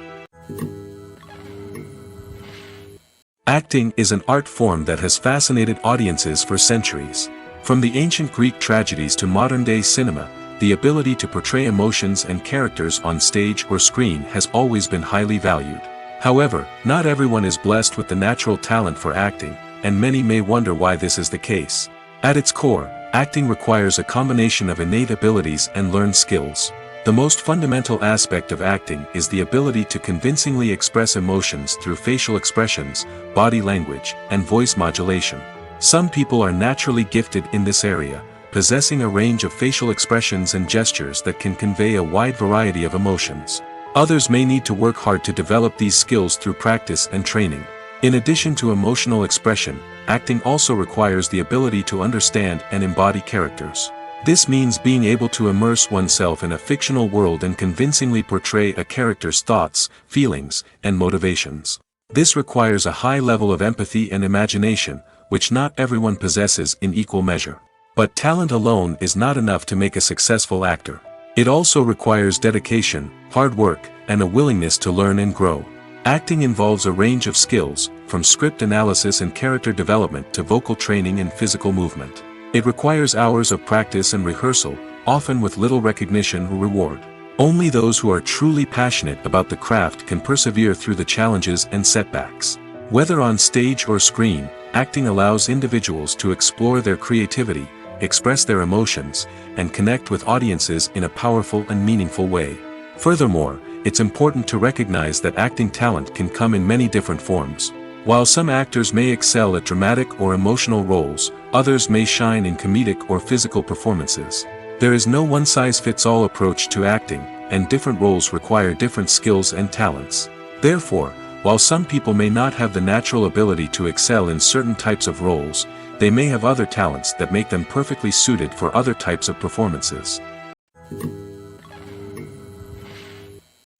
Acting is an art form that has fascinated audiences for centuries. From the ancient Greek tragedies to modern-day cinema, the ability to portray emotions and characters on stage or screen has always been highly valued. However, not everyone is blessed with the natural talent for acting, and many may wonder why this is the case. At its core, acting requires a combination of innate abilities and learned skills. The most fundamental aspect of acting is the ability to convincingly express emotions through facial expressions, body language, and voice modulation. Some people are naturally gifted in this area, possessing a range of facial expressions and gestures that can convey a wide variety of emotions. Others may need to work hard to develop these skills through practice and training. In addition to emotional expression, acting also requires the ability to understand and embody characters. This means being able to immerse oneself in a fictional world and convincingly portray a character's thoughts, feelings, and motivations. This requires a high level of empathy and imagination, which not everyone possesses in equal measure. But talent alone is not enough to make a successful actor. It also requires dedication, hard work, and a willingness to learn and grow. Acting involves a range of skills, from script analysis and character development to vocal training and physical movement. It requires hours of practice and rehearsal, often with little recognition or reward. Only those who are truly passionate about the craft can persevere through the challenges and setbacks. Whether on stage or screen, acting allows individuals to explore their creativity, express their emotions, and connect with audiences in a powerful and meaningful way. Furthermore, it's important to recognize that acting talent can come in many different forms. While some actors may excel at dramatic or emotional roles, others may shine in comedic or physical performances. There is no one-size-fits-all approach to acting, and different roles require different skills and talents. Therefore, while some people may not have the natural ability to excel in certain types of roles, they may have other talents that make them perfectly suited for other types of performances.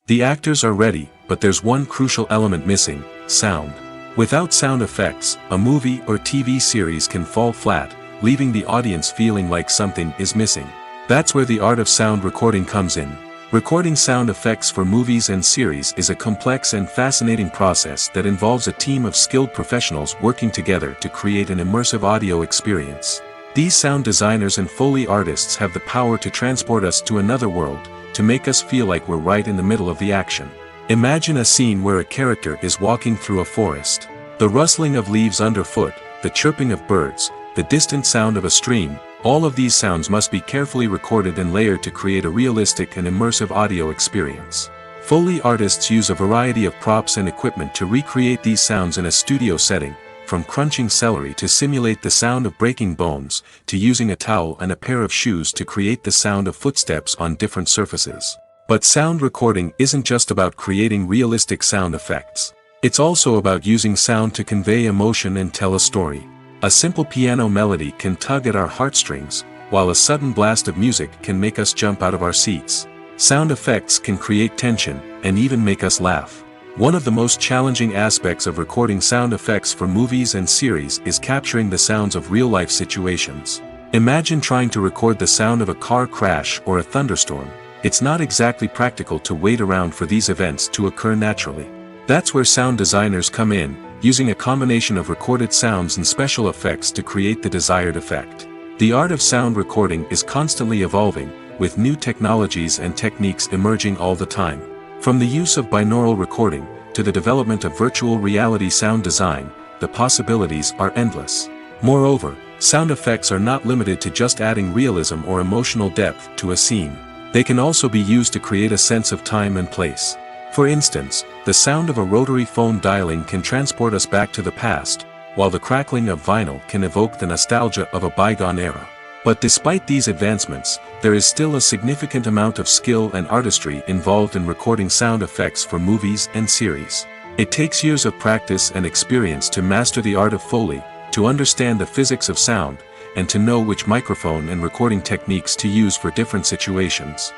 The actors are ready, but there's one crucial element missing: sound. Without sound effects, a movie or TV series can fall flat, leaving the audience feeling like something is missing. That's where the art of sound recording comes in. Recording sound effects for movies and series is a complex and fascinating process that involves a team of skilled professionals working together to create an immersive audio experience. These sound designers and Foley artists have the power to transport us to another world, to make us feel like we're right in the middle of the action. Imagine a scene where a character is walking through a forest. The rustling of leaves underfoot, the chirping of birds, the distant sound of a stream, all of these sounds must be carefully recorded and layered to create a realistic and immersive audio experience. Foley artists use a variety of props and equipment to recreate these sounds in a studio setting, from crunching celery to simulate the sound of breaking bones, to using a towel and a pair of shoes to create the sound of footsteps on different surfaces. But sound recording isn't just about creating realistic sound effects. It's also about using sound to convey emotion and tell a story. A simple piano melody can tug at our heartstrings, while a sudden blast of music can make us jump out of our seats. Sound effects can create tension, and even make us laugh. One of the most challenging aspects of recording sound effects for movies and series is capturing the sounds of real-life situations. Imagine trying to record the sound of a car crash or a thunderstorm. It's not exactly practical to wait around for these events to occur naturally. That's where sound designers come in, using a combination of recorded sounds and special effects to create the desired effect. The art of sound recording is constantly evolving, with new technologies and techniques emerging all the time. From the use of binaural recording, to the development of virtual reality sound design, the possibilities are endless. Moreover, sound effects are not limited to just adding realism or emotional depth to a scene. They can also be used to create a sense of time and place. For instance, the sound of a rotary phone dialing can transport us back to the past, while the crackling of vinyl can evoke the nostalgia of a bygone era. But despite these advancements, there is still a significant amount of skill and artistry involved in recording sound effects for movies and series. It takes years of practice and experience to master the art of Foley, to understand the physics of sound, and to know which microphone and recording techniques to use for different situations.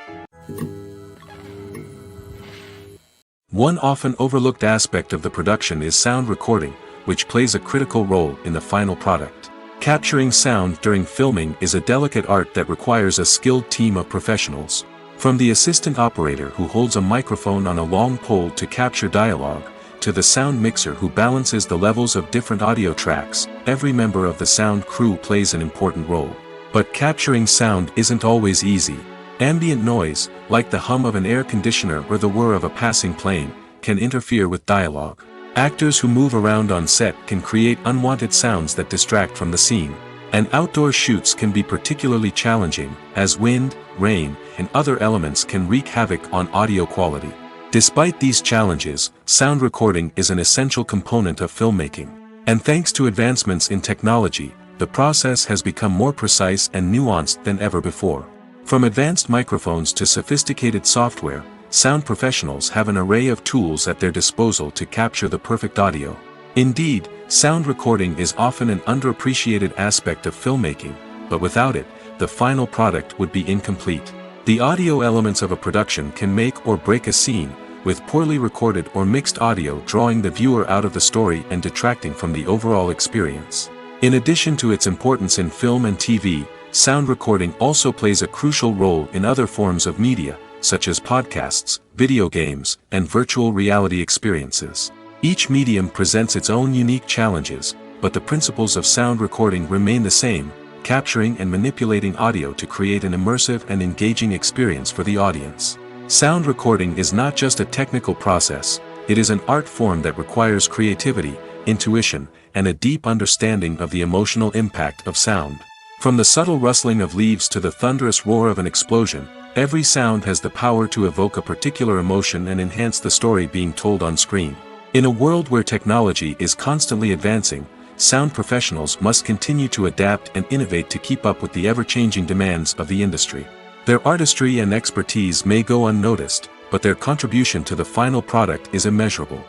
One often overlooked aspect of the production is sound recording, which plays a critical role in the final product. Capturing sound during filming is a delicate art that requires a skilled team of professionals. From the assistant operator who holds a microphone on a long pole to capture dialogue, to the sound mixer who balances the levels of different audio tracks, every member of the sound crew plays an important role. But capturing sound isn't always easy. Ambient noise, like the hum of an air conditioner or the whir of a passing plane, can interfere with dialogue. Actors who move around on set can create unwanted sounds that distract from the scene. And outdoor shoots can be particularly challenging, as wind, rain, and other elements can wreak havoc on audio quality. Despite these challenges, sound recording is an essential component of filmmaking. And thanks to advancements in technology, the process has become more precise and nuanced than ever before. From advanced microphones to sophisticated software, sound professionals have an array of tools at their disposal to capture the perfect audio. Indeed, sound recording is often an underappreciated aspect of filmmaking, but without it, the final product would be incomplete. The audio elements of a production can make or break a scene, with poorly recorded or mixed audio drawing the viewer out of the story and detracting from the overall experience. In addition to its importance in film and TV, sound recording also plays a crucial role in other forms of media, such as podcasts, video games, and virtual reality experiences. Each medium presents its own unique challenges, but the principles of sound recording remain the same, capturing and manipulating audio to create an immersive and engaging experience for the audience. Sound recording is not just a technical process, it is an art form that requires creativity, intuition, and a deep understanding of the emotional impact of sound. From the subtle rustling of leaves to the thunderous roar of an explosion, every sound has the power to evoke a particular emotion and enhance the story being told on screen. In a world where technology is constantly advancing, sound professionals must continue to adapt and innovate to keep up with the ever-changing demands of the industry. Their artistry and expertise may go unnoticed, but their contribution to the final product is immeasurable.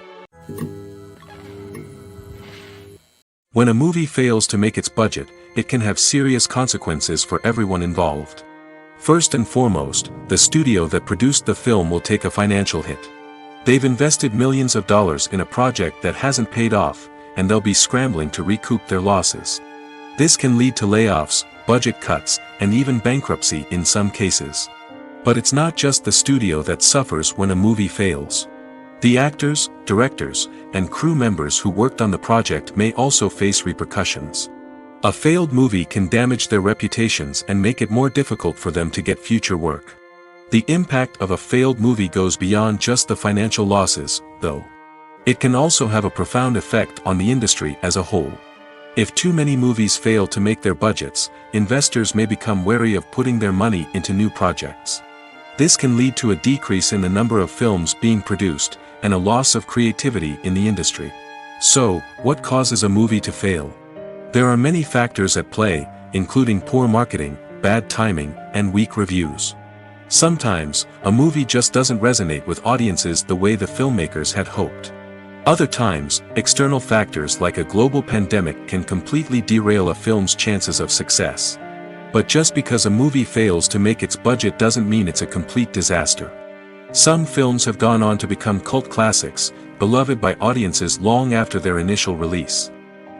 When a movie fails to make its budget, it can have serious consequences for everyone involved. First and foremost, the studio that produced the film will take a financial hit. They've invested millions of dollars in a project that hasn't paid off, and they'll be scrambling to recoup their losses. This can lead to layoffs, budget cuts, and even bankruptcy in some cases. But it's not just the studio that suffers when a movie fails. The actors, directors, and crew members who worked on the project may also face repercussions. A failed movie can damage their reputations and make it more difficult for them to get future work. The impact of a failed movie goes beyond just the financial losses, though. It can also have a profound effect on the industry as a whole. If too many movies fail to make their budgets, investors may become wary of putting their money into new projects. This can lead to a decrease in the number of films being produced, and a loss of creativity in the industry. So, what causes a movie to fail? There are many factors at play, including poor marketing, bad timing, and weak reviews. Sometimes, a movie just doesn't resonate with audiences the way the filmmakers had hoped. Other times, external factors like a global pandemic can completely derail a film's chances of success. But just because a movie fails to make its budget doesn't mean it's a complete disaster. Some films have gone on to become cult classics, beloved by audiences long after their initial release.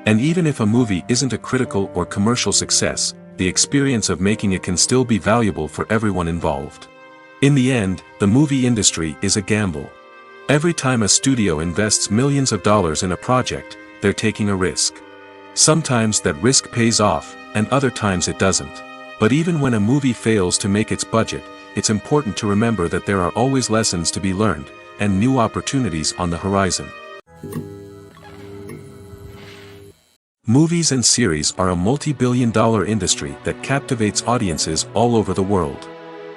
And even if a movie isn't a critical or commercial success, the experience of making it can still be valuable for everyone involved. In the end, the movie industry is a gamble. Every time a studio invests millions of dollars in a project, they're taking a risk. Sometimes that risk pays off, and other times it doesn't. But even when a movie fails to make its budget, it's important to remember that there are always lessons to be learned, and new opportunities on the horizon. Movies and series are a multi-billion-dollar industry that captivates audiences all over the world.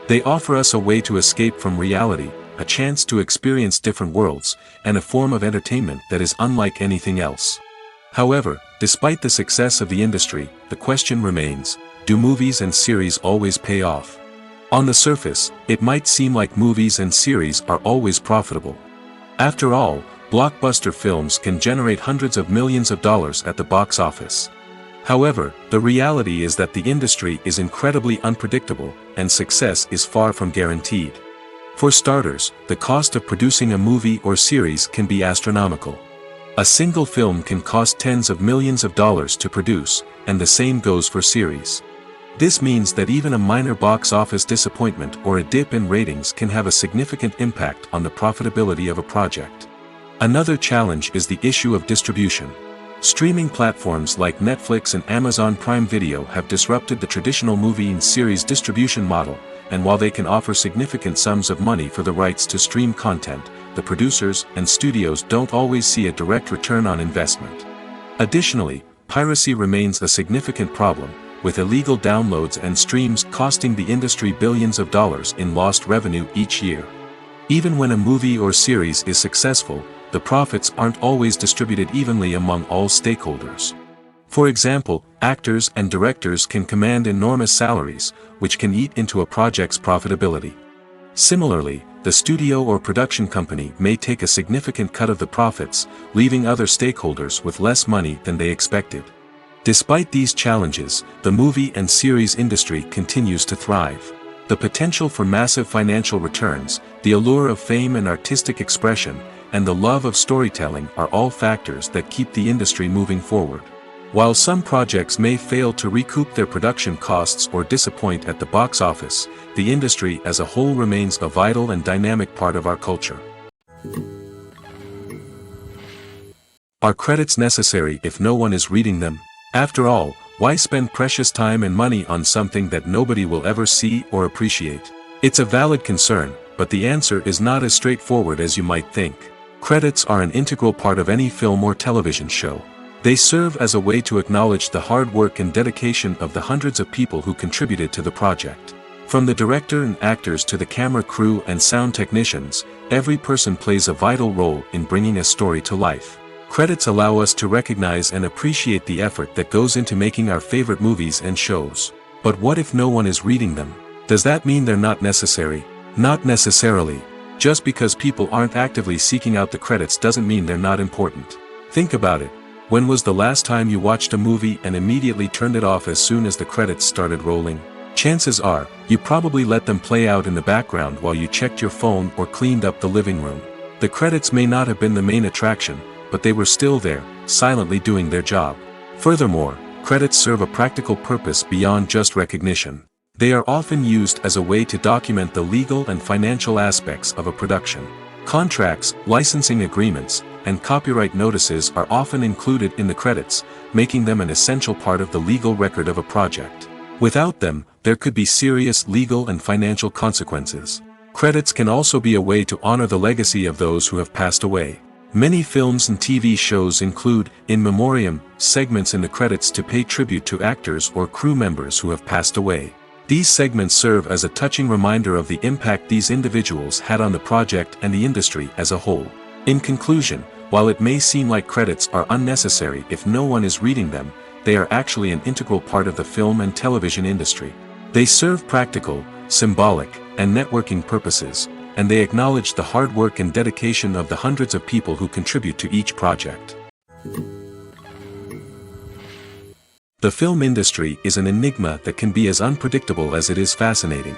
They offer us a way to escape from reality, a chance to experience different worlds, and a form of entertainment that is unlike anything else. However, despite the success of the industry, the question remains, do movies and series always pay off? On the surface, it might seem like movies and series are always profitable. After all, blockbuster films can generate hundreds of millions of dollars at the box office. However, the reality is that the industry is incredibly unpredictable, and success is far from guaranteed. For starters, the cost of producing a movie or series can be astronomical. A single film can cost tens of millions of dollars to produce, and the same goes for series. This means that even a minor box office disappointment or a dip in ratings can have a significant impact on the profitability of a project. Another challenge is the issue of distribution. Streaming platforms like Netflix and Amazon Prime Video have disrupted the traditional movie and series distribution model, and while they can offer significant sums of money for the rights to stream content, the producers and studios don't always see a direct return on investment. Additionally, piracy remains a significant problem, with illegal downloads and streams costing the industry billions of dollars in lost revenue each year. Even when a movie or series is successful, the profits aren't always distributed evenly among all stakeholders. For example, actors and directors can command enormous salaries, which can eat into a project's profitability. Similarly, the studio or production company may take a significant cut of the profits, leaving other stakeholders with less money than they expected. Despite these challenges, the movie and series industry continues to thrive. The potential for massive financial returns, the allure of fame and artistic expression, and the love of storytelling are all factors that keep the industry moving forward. While some projects may fail to recoup their production costs or disappoint at the box office, the industry as a whole remains a vital and dynamic part of our culture. Are credits necessary if no one is reading them? After all, why spend precious time and money on something that nobody will ever see or appreciate? It's a valid concern, but the answer is not as straightforward as you might think. Credits are an integral part of any film or television show. They serve as a way to acknowledge the hard work and dedication of the hundreds of people who contributed to the project. From the director and actors to the camera crew and sound technicians, every person plays a vital role in bringing a story to life. Credits allow us to recognize and appreciate the effort that goes into making our favorite movies and shows. But what if no one is reading them? Does that mean they're not necessary? Not necessarily. Just because people aren't actively seeking out the credits doesn't mean they're not important. Think about it. When was the last time you watched a movie and immediately turned it off as soon as the credits started rolling? Chances are, you probably let them play out in the background while you checked your phone or cleaned up the living room. The credits may not have been the main attraction, but they were still there, silently doing their job. Furthermore, credits serve a practical purpose beyond just recognition. They are often used as a way to document the legal and financial aspects of a production. Contracts, licensing agreements, and copyright notices are often included in the credits, making them an essential part of the legal record of a project. Without them, there could be serious legal and financial consequences. Credits can also be a way to honor the legacy of those who have passed away. Many films and TV shows include, in memoriam, segments in the credits to pay tribute to actors or crew members who have passed away. These segments serve as a touching reminder of the impact these individuals had on the project and the industry as a whole. In conclusion, while it may seem like credits are unnecessary if no one is reading them, they are actually an integral part of the film and television industry. They serve practical, symbolic, and networking purposes, and they acknowledge the hard work and dedication of the hundreds of people who contribute to each project. The film industry is an enigma that can be as unpredictable as it is fascinating.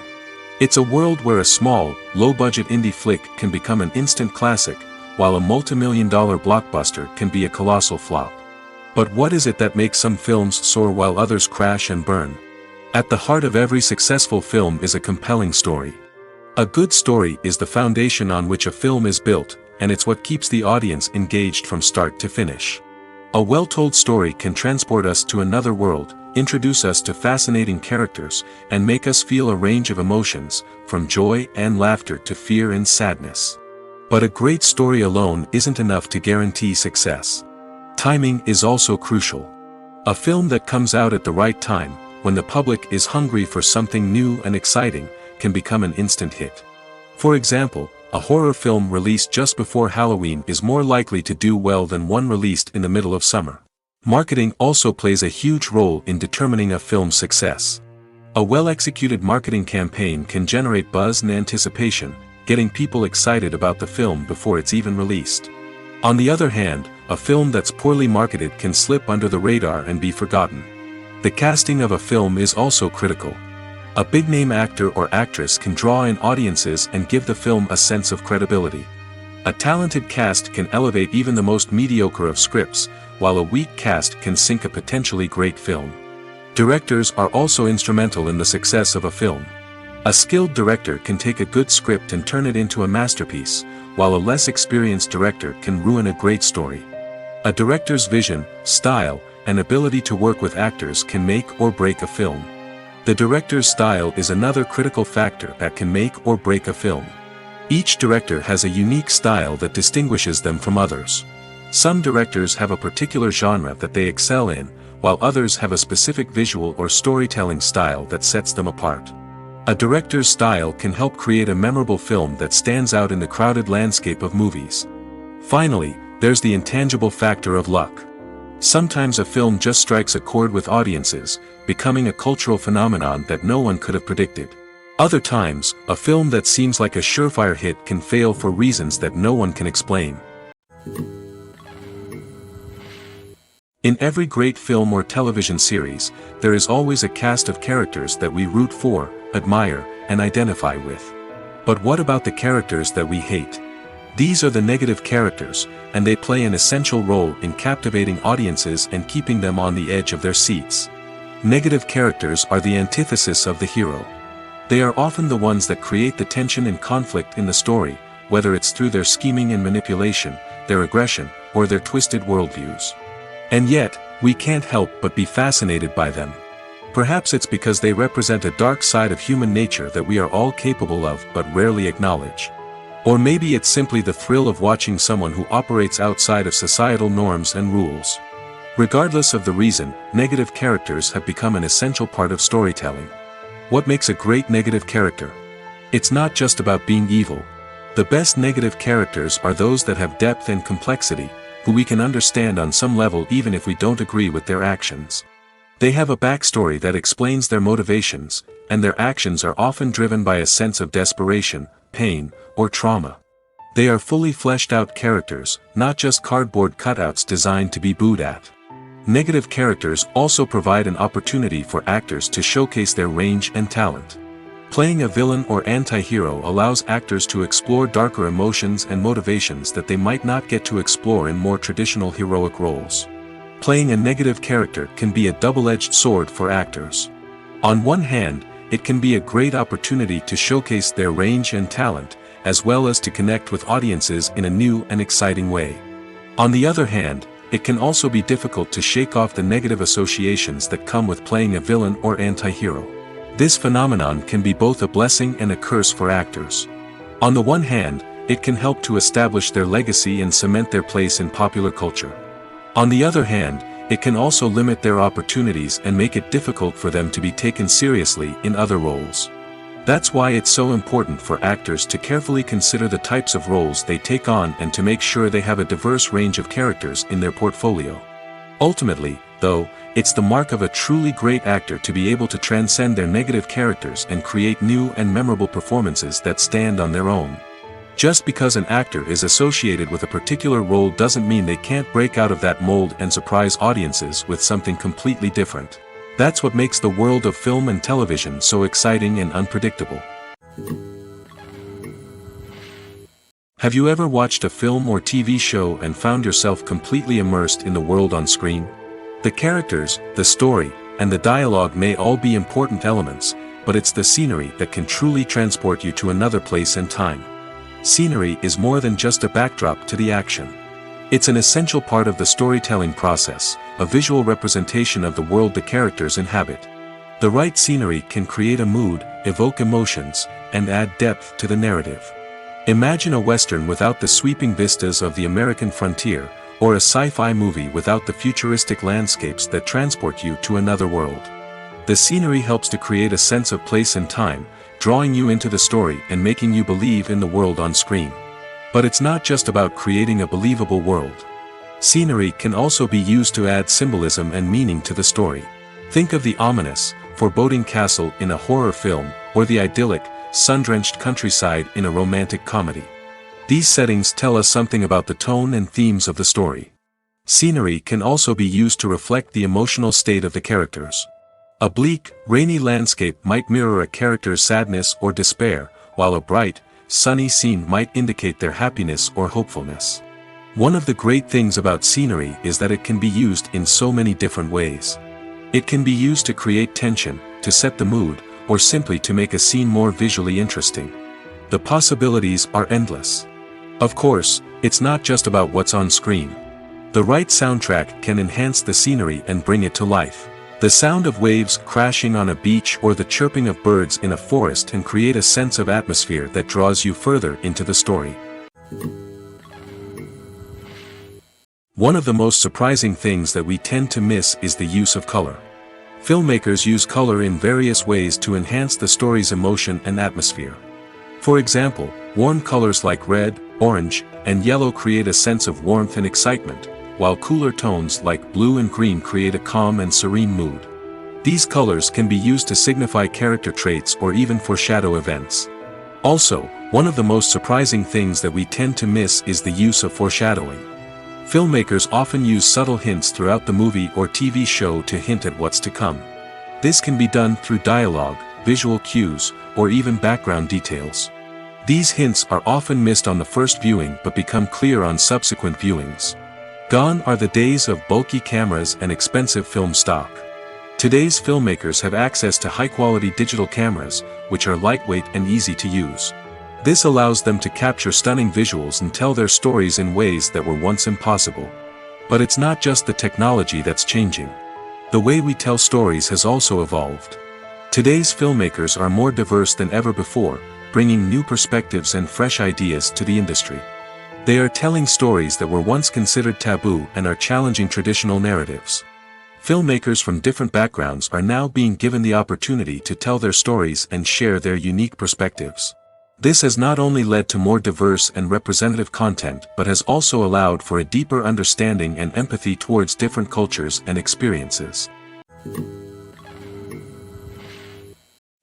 It's a world where a small, low-budget indie flick can become an instant classic, while a multi-million-dollar blockbuster can be a colossal flop. But what is it that makes some films soar while others crash and burn? At the heart of every successful film is a compelling story. A good story is the foundation on which a film is built, and it's what keeps the audience engaged from start to finish. A well-told story can transport us to another world, introduce us to fascinating characters, and make us feel a range of emotions, from joy and laughter to fear and sadness. But a great story alone isn't enough to guarantee success. Timing is also crucial. A film that comes out at the right time, when the public is hungry for something new and exciting, can become an instant hit. For example, a horror film released just before Halloween is more likely to do well than one released in the middle of summer. Marketing also plays a huge role in determining a film's success. A well-executed marketing campaign can generate buzz and anticipation, getting people excited about the film before it's even released. On the other hand, a film that's poorly marketed can slip under the radar and be forgotten. The casting of a film is also critical. A big-name actor or actress can draw in audiences and give the film a sense of credibility. A talented cast can elevate even the most mediocre of scripts, while a weak cast can sink a potentially great film. Directors are also instrumental in the success of a film. A skilled director can take a good script and turn it into a masterpiece, while a less experienced director can ruin a great story. A director's vision, style, and ability to work with actors can make or break a film. The director's style is another critical factor that can make or break a film. Each director has a unique style that distinguishes them from others. Some directors have a particular genre that they excel in, while others have a specific visual or storytelling style that sets them apart. A director's style can help create a memorable film that stands out in the crowded landscape of movies. Finally, there's the intangible factor of luck. Sometimes a film just strikes a chord with audiences, becoming a cultural phenomenon that no one could have predicted. Other times, a film that seems like a surefire hit can fail for reasons that no one can explain. In every great film or television series, there is always a cast of characters that we root for, admire, and identify with. But what about the characters that we hate? These are the negative characters, and they play an essential role in captivating audiences and keeping them on the edge of their seats. Negative characters are the antithesis of the hero. They are often the ones that create the tension and conflict in the story, whether it's through their scheming and manipulation, their aggression, or their twisted worldviews. And yet, we can't help but be fascinated by them. Perhaps it's because they represent a dark side of human nature that we are all capable of but rarely acknowledge. Or maybe it's simply the thrill of watching someone who operates outside of societal norms and rules. Regardless of the reason, negative characters have become an essential part of storytelling. What makes a great negative character? It's not just about being evil. The best negative characters are those that have depth and complexity, who we can understand on some level even if we don't agree with their actions. They have a backstory that explains their motivations, and their actions are often driven by a sense of desperation, pain, or trauma. They are fully fleshed out characters, not just cardboard cutouts designed to be booed at. Negative characters also provide an opportunity for actors to showcase their range and talent. Playing a villain or anti-hero allows actors to explore darker emotions and motivations that they might not get to explore in more traditional heroic roles. Playing a negative character can be a double-edged sword for actors. On one hand, it can be a great opportunity to showcase their range and talent, as well as to connect with audiences in a new and exciting way. On the other hand, it can also be difficult to shake off the negative associations that come with playing a villain or anti-hero. This phenomenon can be both a blessing and a curse for actors. On the one hand, it can help to establish their legacy and cement their place in popular culture. On the other hand, it can also limit their opportunities and make it difficult for them to be taken seriously in other roles. That's why it's so important for actors to carefully consider the types of roles they take on and to make sure they have a diverse range of characters in their portfolio. Ultimately, though, it's the mark of a truly great actor to be able to transcend their negative characters and create new and memorable performances that stand on their own. Just because an actor is associated with a particular role doesn't mean they can't break out of that mold and surprise audiences with something completely different. That's what makes the world of film and television so exciting and unpredictable. Have you ever watched a film or TV show and found yourself completely immersed in the world on screen? The characters, the story, and the dialogue may all be important elements, but it's the scenery that can truly transport you to another place and time. Scenery is more than just a backdrop to the action. It's an essential part of the storytelling process, a visual representation of the world the characters inhabit. The right scenery can create a mood, evoke emotions, and add depth to the narrative. Imagine a Western without the sweeping vistas of the American frontier, or a sci-fi movie without the futuristic landscapes that transport you to another world. The scenery helps to create a sense of place and time, drawing you into the story and making you believe in the world on screen. But it's not just about creating a believable world. Scenery can also be used to add symbolism and meaning to the story. Think of the ominous, foreboding castle in a horror film, or the idyllic, sun-drenched countryside in a romantic comedy. These settings tell us something about the tone and themes of the story. Scenery can also be used to reflect the emotional state of the characters. A bleak, rainy landscape might mirror a character's sadness or despair, while a bright, sunny scene might indicate their happiness or hopefulness. One of the great things about scenery is that it can be used in so many different ways. It can be used to create tension, to set the mood, or simply to make a scene more visually interesting. The possibilities are endless. Of course, it's not just about what's on screen. The right soundtrack can enhance the scenery and bring it to life. The sound of waves crashing on a beach or the chirping of birds in a forest can create a sense of atmosphere that draws you further into the story. One of the most surprising things that we tend to miss is the use of color. Filmmakers use color in various ways to enhance the story's emotion and atmosphere. For example, warm colors like red, orange, and yellow create a sense of warmth and excitement, while cooler tones like blue and green create a calm and serene mood. These colors can be used to signify character traits or even foreshadow events. Also, one of the most surprising things that we tend to miss is the use of foreshadowing. Filmmakers often use subtle hints throughout the movie or TV show to hint at what's to come. This can be done through dialogue, visual cues, or even background details. These hints are often missed on the first viewing but become clear on subsequent viewings. Gone are the days of bulky cameras and expensive film stock. Today's filmmakers have access to high-quality digital cameras, which are lightweight and easy to use. This allows them to capture stunning visuals and tell their stories in ways that were once impossible. But it's not just the technology that's changing. The way we tell stories has also evolved. Today's filmmakers are more diverse than ever before, bringing new perspectives and fresh ideas to the industry. They are telling stories that were once considered taboo and are challenging traditional narratives. Filmmakers from different backgrounds are now being given the opportunity to tell their stories and share their unique perspectives. This has not only led to more diverse and representative content but has also allowed for a deeper understanding and empathy towards different cultures and experiences.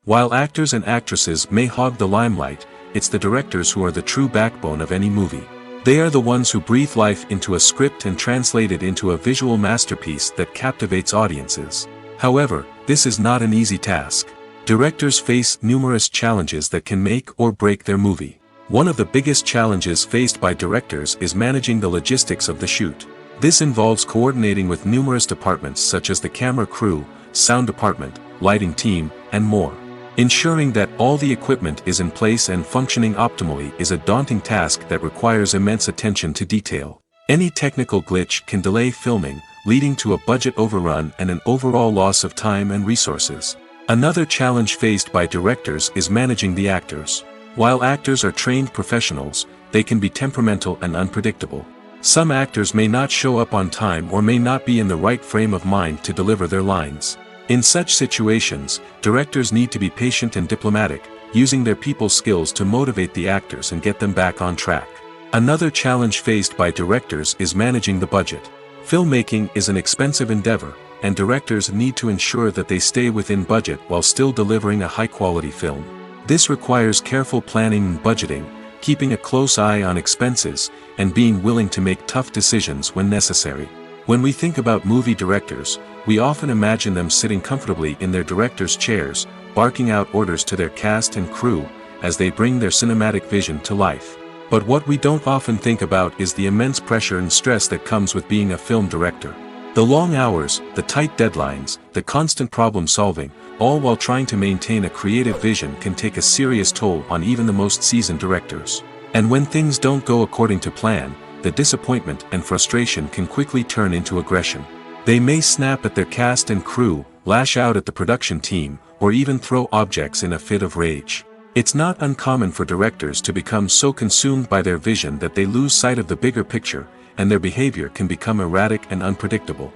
While actors and actresses may hog the limelight, it's the directors who are the true backbone of any movie. They are the ones who breathe life into a script and translate it into a visual masterpiece that captivates audiences. However, this is not an easy task. Directors face numerous challenges that can make or break their movie. One of the biggest challenges faced by directors is managing the logistics of the shoot. This involves coordinating with numerous departments such as the camera crew, sound department, lighting team, and more. Ensuring that all the equipment is in place and functioning optimally is a daunting task that requires immense attention to detail. Any technical glitch can delay filming, leading to a budget overrun and an overall loss of time and resources. Another challenge faced by directors is managing the actors. While actors are trained professionals, they can be temperamental and unpredictable. Some actors may not show up on time or may not be in the right frame of mind to deliver their lines. In such situations, directors need to be patient and diplomatic, using their people skills to motivate the actors and get them back on track. Another challenge faced by directors is managing the budget. Filmmaking is an expensive endeavor, and directors need to ensure that they stay within budget while still delivering a high-quality film. This requires careful planning and budgeting, keeping a close eye on expenses, and being willing to make tough decisions when necessary. When we think about movie directors, we often imagine them sitting comfortably in their director's chairs, barking out orders to their cast and crew, as they bring their cinematic vision to life. But what we don't often think about is the immense pressure and stress that comes with being a film director. The long hours, the tight deadlines, the constant problem solving, all while trying to maintain a creative vision can take a serious toll on even the most seasoned directors. And when things don't go according to plan, the disappointment and frustration can quickly turn into aggression. They may snap at their cast and crew, lash out at the production team, or even throw objects in a fit of rage. It's not uncommon for directors to become so consumed by their vision that they lose sight of the bigger picture, and their behavior can become erratic and unpredictable.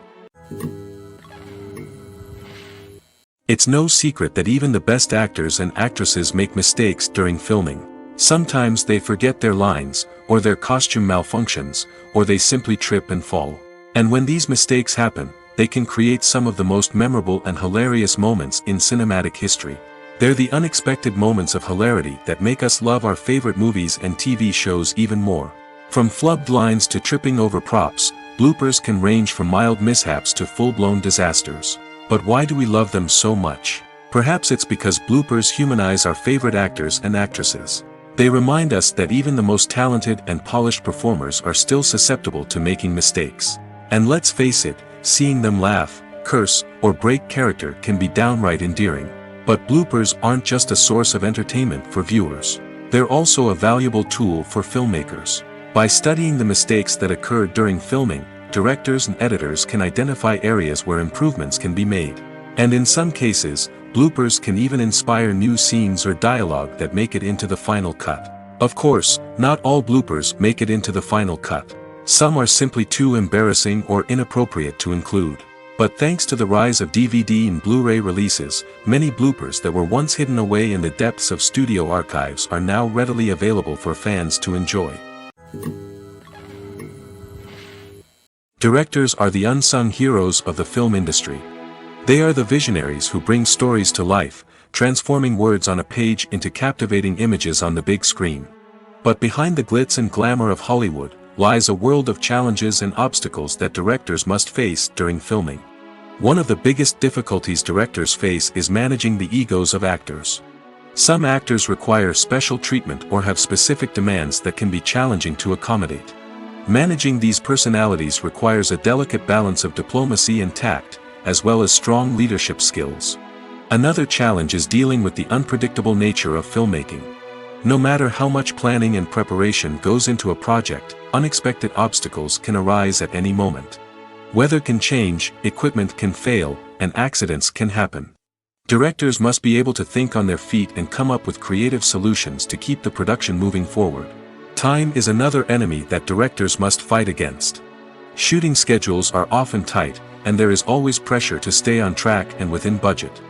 It's no secret that even the best actors and actresses make mistakes during filming. Sometimes they forget their lines, or their costume malfunctions, or they simply trip and fall. And when these mistakes happen, they can create some of the most memorable and hilarious moments in cinematic history. They're the unexpected moments of hilarity that make us love our favorite movies and TV shows even more. From flubbed lines to tripping over props, bloopers can range from mild mishaps to full-blown disasters. But why do we love them so much? Perhaps it's because bloopers humanize our favorite actors and actresses. They remind us that even the most talented and polished performers are still susceptible to making mistakes. And let's face it, seeing them laugh, curse, or break character can be downright endearing. But bloopers aren't just a source of entertainment for viewers. They're also a valuable tool for filmmakers. By studying the mistakes that occurred during filming, directors and editors can identify areas where improvements can be made. And in some cases, bloopers can even inspire new scenes or dialogue that make it into the final cut. Of course, not all bloopers make it into the final cut. Some are simply too embarrassing or inappropriate to include. But thanks to the rise of DVD and Blu-ray releases, many bloopers that were once hidden away in the depths of studio archives are now readily available for fans to enjoy. Directors are the unsung heroes of the film industry. They are the visionaries who bring stories to life, transforming words on a page into captivating images on the big screen. But behind the glitz and glamour of Hollywood lies a world of challenges and obstacles that directors must face during filming. One of the biggest difficulties directors face is managing the egos of actors. Some actors require special treatment or have specific demands that can be challenging to accommodate. Managing these personalities requires a delicate balance of diplomacy and tact, as well as strong leadership skills. Another challenge is dealing with the unpredictable nature of filmmaking. No matter how much planning and preparation goes into a project, unexpected obstacles can arise at any moment. Weather can change, equipment can fail, and accidents can happen. Directors must be able to think on their feet and come up with creative solutions to keep the production moving forward. Time is another enemy that directors must fight against. Shooting schedules are often tight, and there is always pressure to stay on track and within budget.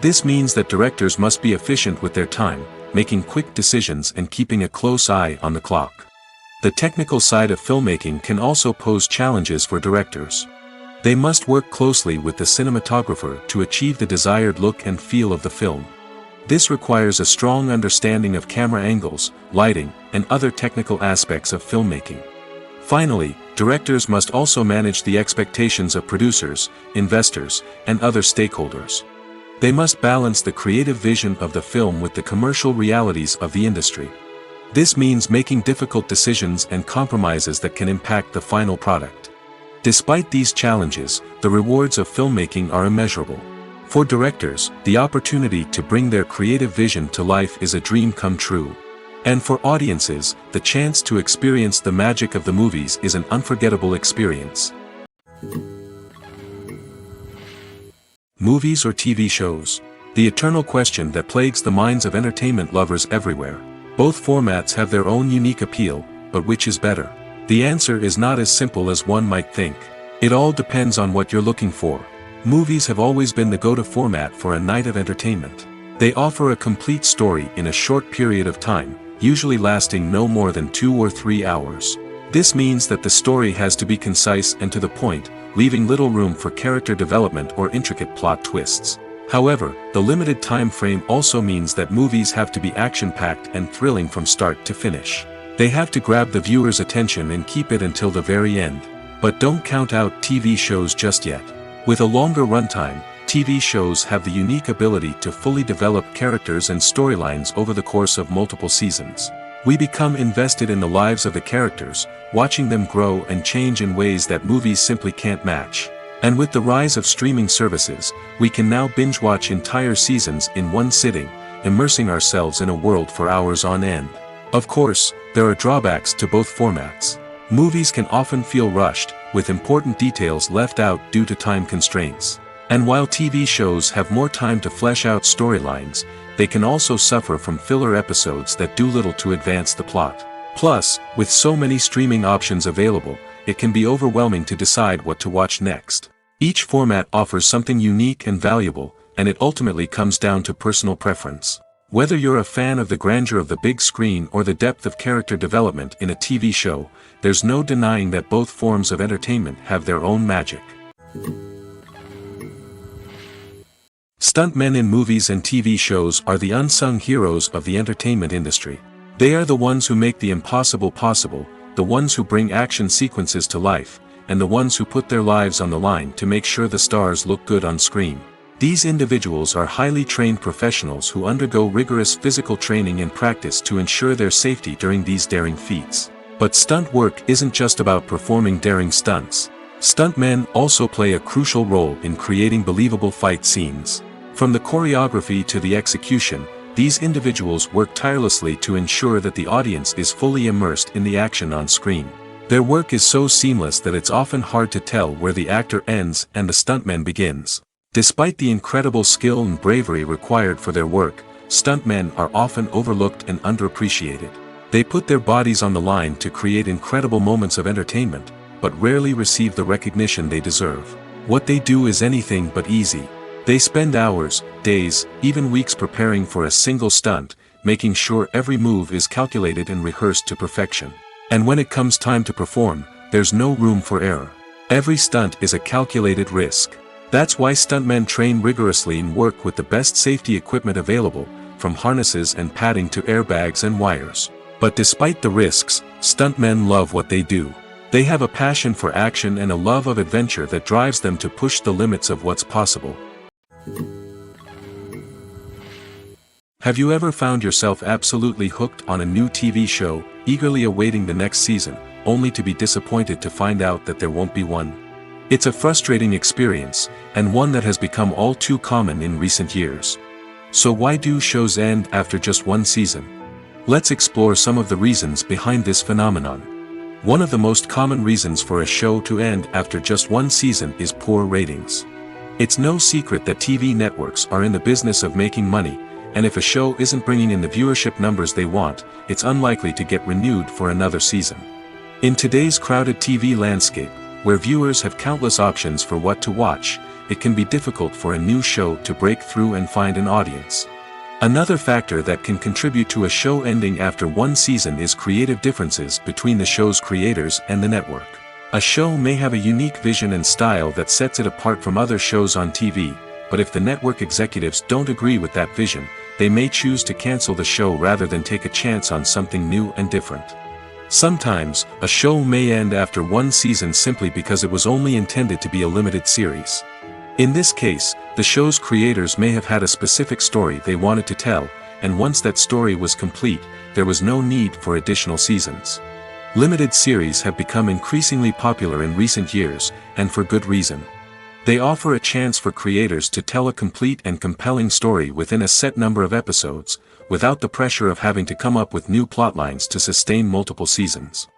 This means that directors must be efficient with their time, making quick decisions and keeping a close eye on the clock. The technical side of filmmaking can also pose challenges for directors. They must work closely with the cinematographer to achieve the desired look and feel of the film. This requires a strong understanding of camera angles, lighting, and other technical aspects of filmmaking. Finally, directors must also manage the expectations of producers, investors, and other stakeholders. They must balance the creative vision of the film with the commercial realities of the industry. This means making difficult decisions and compromises that can impact the final product. Despite these challenges, the rewards of filmmaking are immeasurable. For directors, the opportunity to bring their creative vision to life is a dream come true. And for audiences, the chance to experience the magic of the movies is an unforgettable experience. Movies or TV shows? The eternal question that plagues the minds of entertainment lovers everywhere. Both formats have their own unique appeal, but which is better? The answer is not as simple as one might think. It all depends on what you're looking for. Movies have always been the go-to format for a night of entertainment. They offer a complete story in a short period of time, usually lasting no more than 2 or 3 hours. This means that the story has to be concise and to the point, leaving little room for character development or intricate plot twists. However, the limited time frame also means that movies have to be action-packed and thrilling from start to finish. They have to grab the viewer's attention and keep it until the very end. But don't count out TV shows just yet. With a longer runtime, TV shows have the unique ability to fully develop characters and storylines over the course of multiple seasons. We become invested in the lives of the characters, watching them grow and change in ways that movies simply can't match. And with the rise of streaming services, we can now binge-watch entire seasons in one sitting, immersing ourselves in a world for hours on end. Of course, there are drawbacks to both formats. Movies can often feel rushed, with important details left out due to time constraints. And while TV shows have more time to flesh out storylines, they can also suffer from filler episodes that do little to advance the plot. Plus, with so many streaming options available, it can be overwhelming to decide what to watch next. Each format offers something unique and valuable, and it ultimately comes down to personal preference. Whether you're a fan of the grandeur of the big screen or the depth of character development in a TV show, there's no denying that both forms of entertainment have their own magic. Stuntmen in movies and TV shows are the unsung heroes of the entertainment industry. They are the ones who make the impossible possible, the ones who bring action sequences to life, and the ones who put their lives on the line to make sure the stars look good on screen. These individuals are highly trained professionals who undergo rigorous physical training and practice to ensure their safety during these daring feats. But stunt work isn't just about performing daring stunts. Stuntmen also play a crucial role in creating believable fight scenes. From the choreography to the execution, these individuals work tirelessly to ensure that the audience is fully immersed in the action on screen. Their work is so seamless that it's often hard to tell where the actor ends and the stuntman begins. Despite the incredible skill and bravery required for their work, stuntmen are often overlooked and underappreciated. They put their bodies on the line to create incredible moments of entertainment, but rarely receive the recognition they deserve. What they do is anything but easy. They spend hours, days, even weeks preparing for a single stunt, making sure every move is calculated and rehearsed to perfection. And when it comes time to perform, there's no room for error. Every stunt is a calculated risk. That's why stuntmen train rigorously and work with the best safety equipment available, from harnesses and padding to airbags and wires. But despite the risks, stuntmen love what they do. They have a passion for action and a love of adventure that drives them to push the limits of what's possible. Have you ever found yourself absolutely hooked on a new TV show, eagerly awaiting the next season, only to be disappointed to find out that there won't be one? It's a frustrating experience, and one that has become all too common in recent years. So why do shows end after just one season? Let's explore some of the reasons behind this phenomenon. One of the most common reasons for a show to end after just one season is poor ratings. It's no secret that TV networks are in the business of making money, and if a show isn't bringing in the viewership numbers they want, it's unlikely to get renewed for another season. In today's crowded TV landscape, where viewers have countless options for what to watch, it can be difficult for a new show to break through and find an audience. Another factor that can contribute to a show ending after one season is creative differences between the show's creators and the network. A show may have a unique vision and style that sets it apart from other shows on TV, but if the network executives don't agree with that vision, they may choose to cancel the show rather than take a chance on something new and different. Sometimes, a show may end after one season simply because it was only intended to be a limited series. In this case, the show's creators may have had a specific story they wanted to tell, and once that story was complete, there was no need for additional seasons. Limited series have become increasingly popular in recent years, and for good reason. They offer a chance for creators to tell a complete and compelling story within a set number of episodes, without the pressure of having to come up with new plotlines to sustain multiple seasons.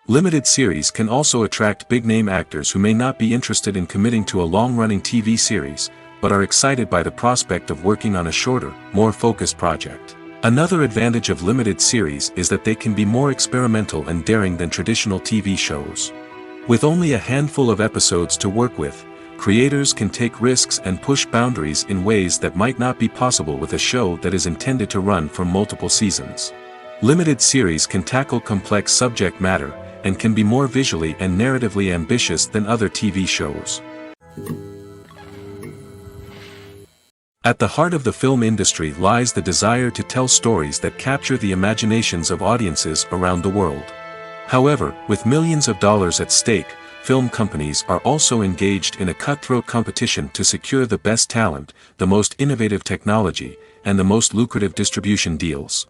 Limited series can also attract big-name actors who may not be interested in committing to a long-running TV series, but are excited by the prospect of working on a shorter, more focused project. Another advantage of limited series is that they can be more experimental and daring than traditional TV shows. With only a handful of episodes to work with, creators can take risks and push boundaries in ways that might not be possible with a show that is intended to run for multiple seasons. Limited series can tackle complex subject matter, and can be more visually and narratively ambitious than other TV shows. At the heart of the film industry lies the desire to tell stories that capture the imaginations of audiences around the world. However, with millions of dollars at stake, film companies are also engaged in a cutthroat competition to secure the best talent, the most innovative technology, and the most lucrative distribution deals.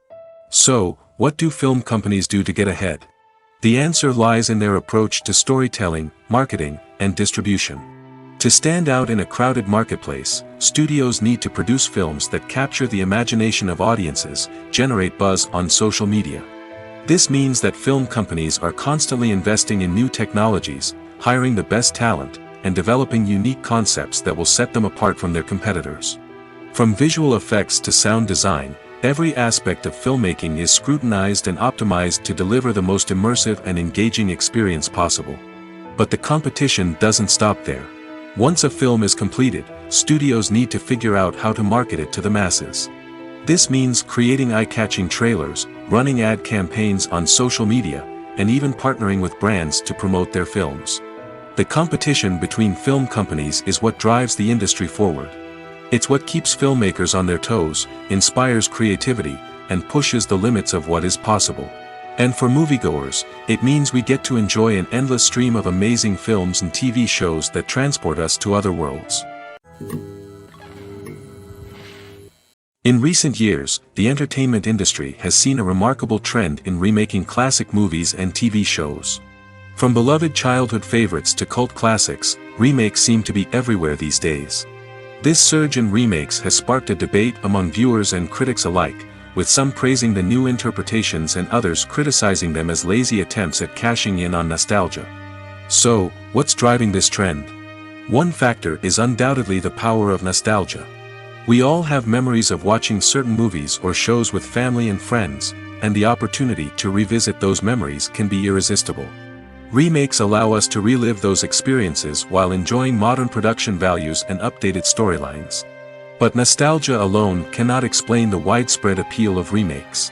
So, what do film companies do to get ahead? The answer lies in their approach to storytelling, marketing, and distribution. To stand out in a crowded marketplace, studios need to produce films that capture the imagination of audiences, generate buzz on social media. This means that film companies are constantly investing in new technologies, hiring the best talent, and developing unique concepts that will set them apart from their competitors. From visual effects to sound design, every aspect of filmmaking is scrutinized and optimized to deliver the most immersive and engaging experience possible. But the competition doesn't stop there. Once a film is completed, studios need to figure out how to market it to the masses. This means creating eye-catching trailers, running ad campaigns on social media, and even partnering with brands to promote their films. The competition between film companies is what drives the industry forward. It's what keeps filmmakers on their toes, inspires creativity, and pushes the limits of what is possible. And for moviegoers, it means we get to enjoy an endless stream of amazing films and TV shows that transport us to other worlds. In recent years, the entertainment industry has seen a remarkable trend in remaking classic movies and TV shows. From beloved childhood favorites to cult classics, remakes seem to be everywhere these days. This surge in remakes has sparked a debate among viewers and critics alike, with some praising the new interpretations and others criticizing them as lazy attempts at cashing in on nostalgia. So, what's driving this trend? One factor is undoubtedly the power of nostalgia. We all have memories of watching certain movies or shows with family and friends, and the opportunity to revisit those memories can be irresistible. Remakes allow us to relive those experiences while enjoying modern production values and updated storylines. But nostalgia alone cannot explain the widespread appeal of remakes.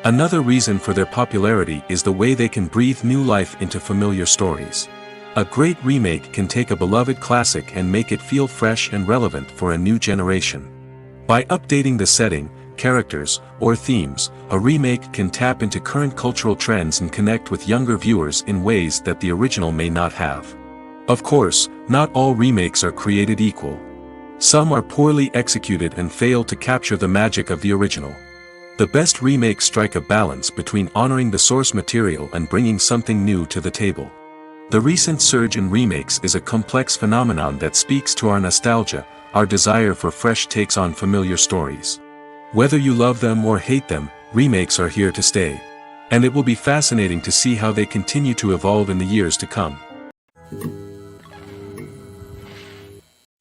Another reason for their popularity is the way they can breathe new life into familiar stories. A great remake can take a beloved classic and make it feel fresh and relevant for a new generation. By updating the setting, characters, or themes, a remake can tap into current cultural trends and connect with younger viewers in ways that the original may not have. Of course, not all remakes are created equal. Some are poorly executed and fail to capture the magic of the original. The best remakes strike a balance between honoring the source material and bringing something new to the table. The recent surge in remakes is a complex phenomenon that speaks to our nostalgia, our desire for fresh takes on familiar stories. Whether you love them or hate them, remakes are here to stay. And it will be fascinating to see how they continue to evolve in the years to come.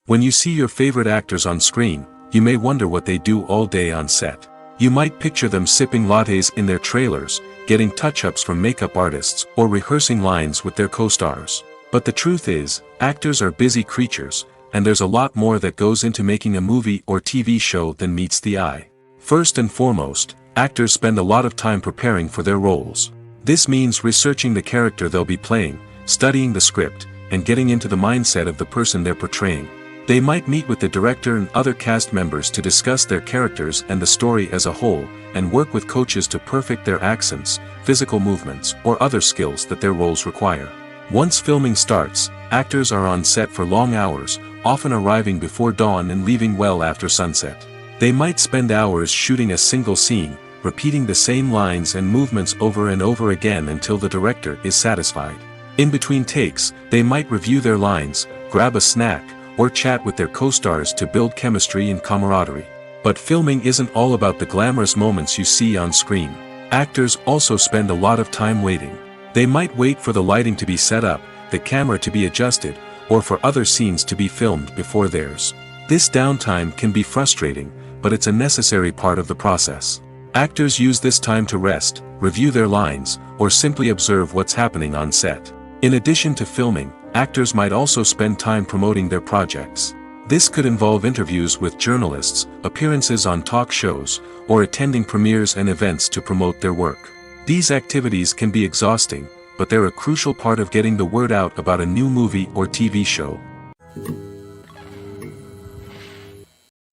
When you see your favorite actors on screen, you may wonder what they do all day on set. You might picture them sipping lattes in their trailers, getting touch-ups from makeup artists, or rehearsing lines with their co-stars. But the truth is, actors are busy creatures, and there's a lot more that goes into making a movie or TV show than meets the eye. First and foremost, actors spend a lot of time preparing for their roles. This means researching the character they'll be playing, studying the script, and getting into the mindset of the person they're portraying. They might meet with the director and other cast members to discuss their characters and the story as a whole, and work with coaches to perfect their accents, physical movements, or other skills that their roles require. Once filming starts, actors are on set for long hours, often arriving before dawn and leaving well after sunset. They might spend hours shooting a single scene, repeating the same lines and movements over and over again until the director is satisfied. In between takes, they might review their lines, grab a snack, or chat with their co-stars to build chemistry and camaraderie. But filming isn't all about the glamorous moments you see on screen. Actors also spend a lot of time waiting. They might wait for the lighting to be set up, the camera to be adjusted, or for other scenes to be filmed before theirs. This downtime can be frustrating, but it's a necessary part of the process. Actors use this time to rest, review their lines, or simply observe what's happening on set. In addition to filming, actors might also spend time promoting their projects. This could involve interviews with journalists, appearances on talk shows, or attending premieres and events to promote their work. These activities can be exhausting, but they're a crucial part of getting the word out about a new movie or TV show.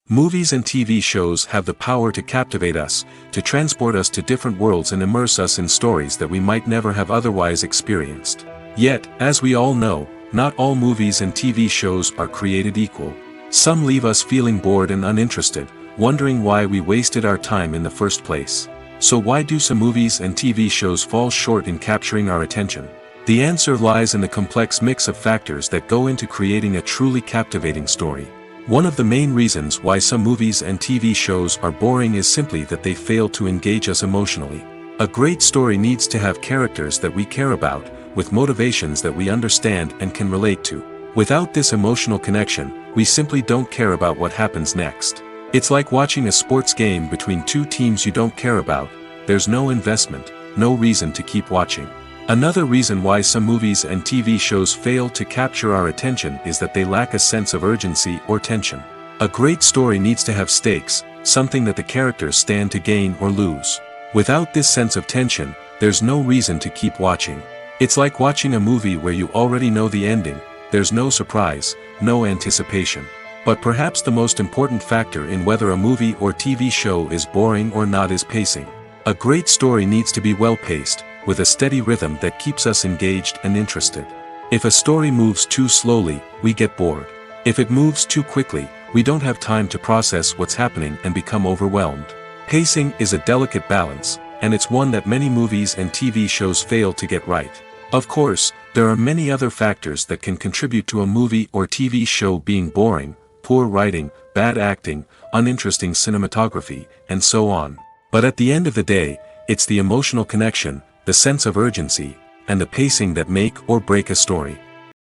Movies and TV shows have the power to captivate us, to transport us to different worlds and immerse us in stories that we might never have otherwise experienced. Yet, as we all know, not all movies and TV shows are created equal. Some leave us feeling bored and uninterested, wondering why we wasted our time in the first place. So why do some movies and TV shows fall short in capturing our attention? The answer lies in the complex mix of factors that go into creating a truly captivating story. One of the main reasons why some movies and TV shows are boring is simply that they fail to engage us emotionally. A great story needs to have characters that we care about, with motivations that we understand and can relate to. Without this emotional connection, we simply don't care about what happens next. It's like watching a sports game between two teams you don't care about. There's no investment, no reason to keep watching. Another reason why some movies and TV shows fail to capture our attention is that they lack a sense of urgency or tension. A great story needs to have stakes, something that the characters stand to gain or lose. Without this sense of tension, there's no reason to keep watching. It's like watching a movie where you already know the ending. There's no surprise, no anticipation. But perhaps the most important factor in whether a movie or TV show is boring or not is pacing. A great story needs to be well-paced, with a steady rhythm that keeps us engaged and interested. If a story moves too slowly, we get bored. If it moves too quickly, we don't have time to process what's happening and become overwhelmed. Pacing is a delicate balance, and it's one that many movies and TV shows fail to get right. Of course, there are many other factors that can contribute to a movie or TV show being boring: poor writing, bad acting, uninteresting cinematography, and so on. But at the end of the day, it's the emotional connection, the sense of urgency, and the pacing that make or break a story.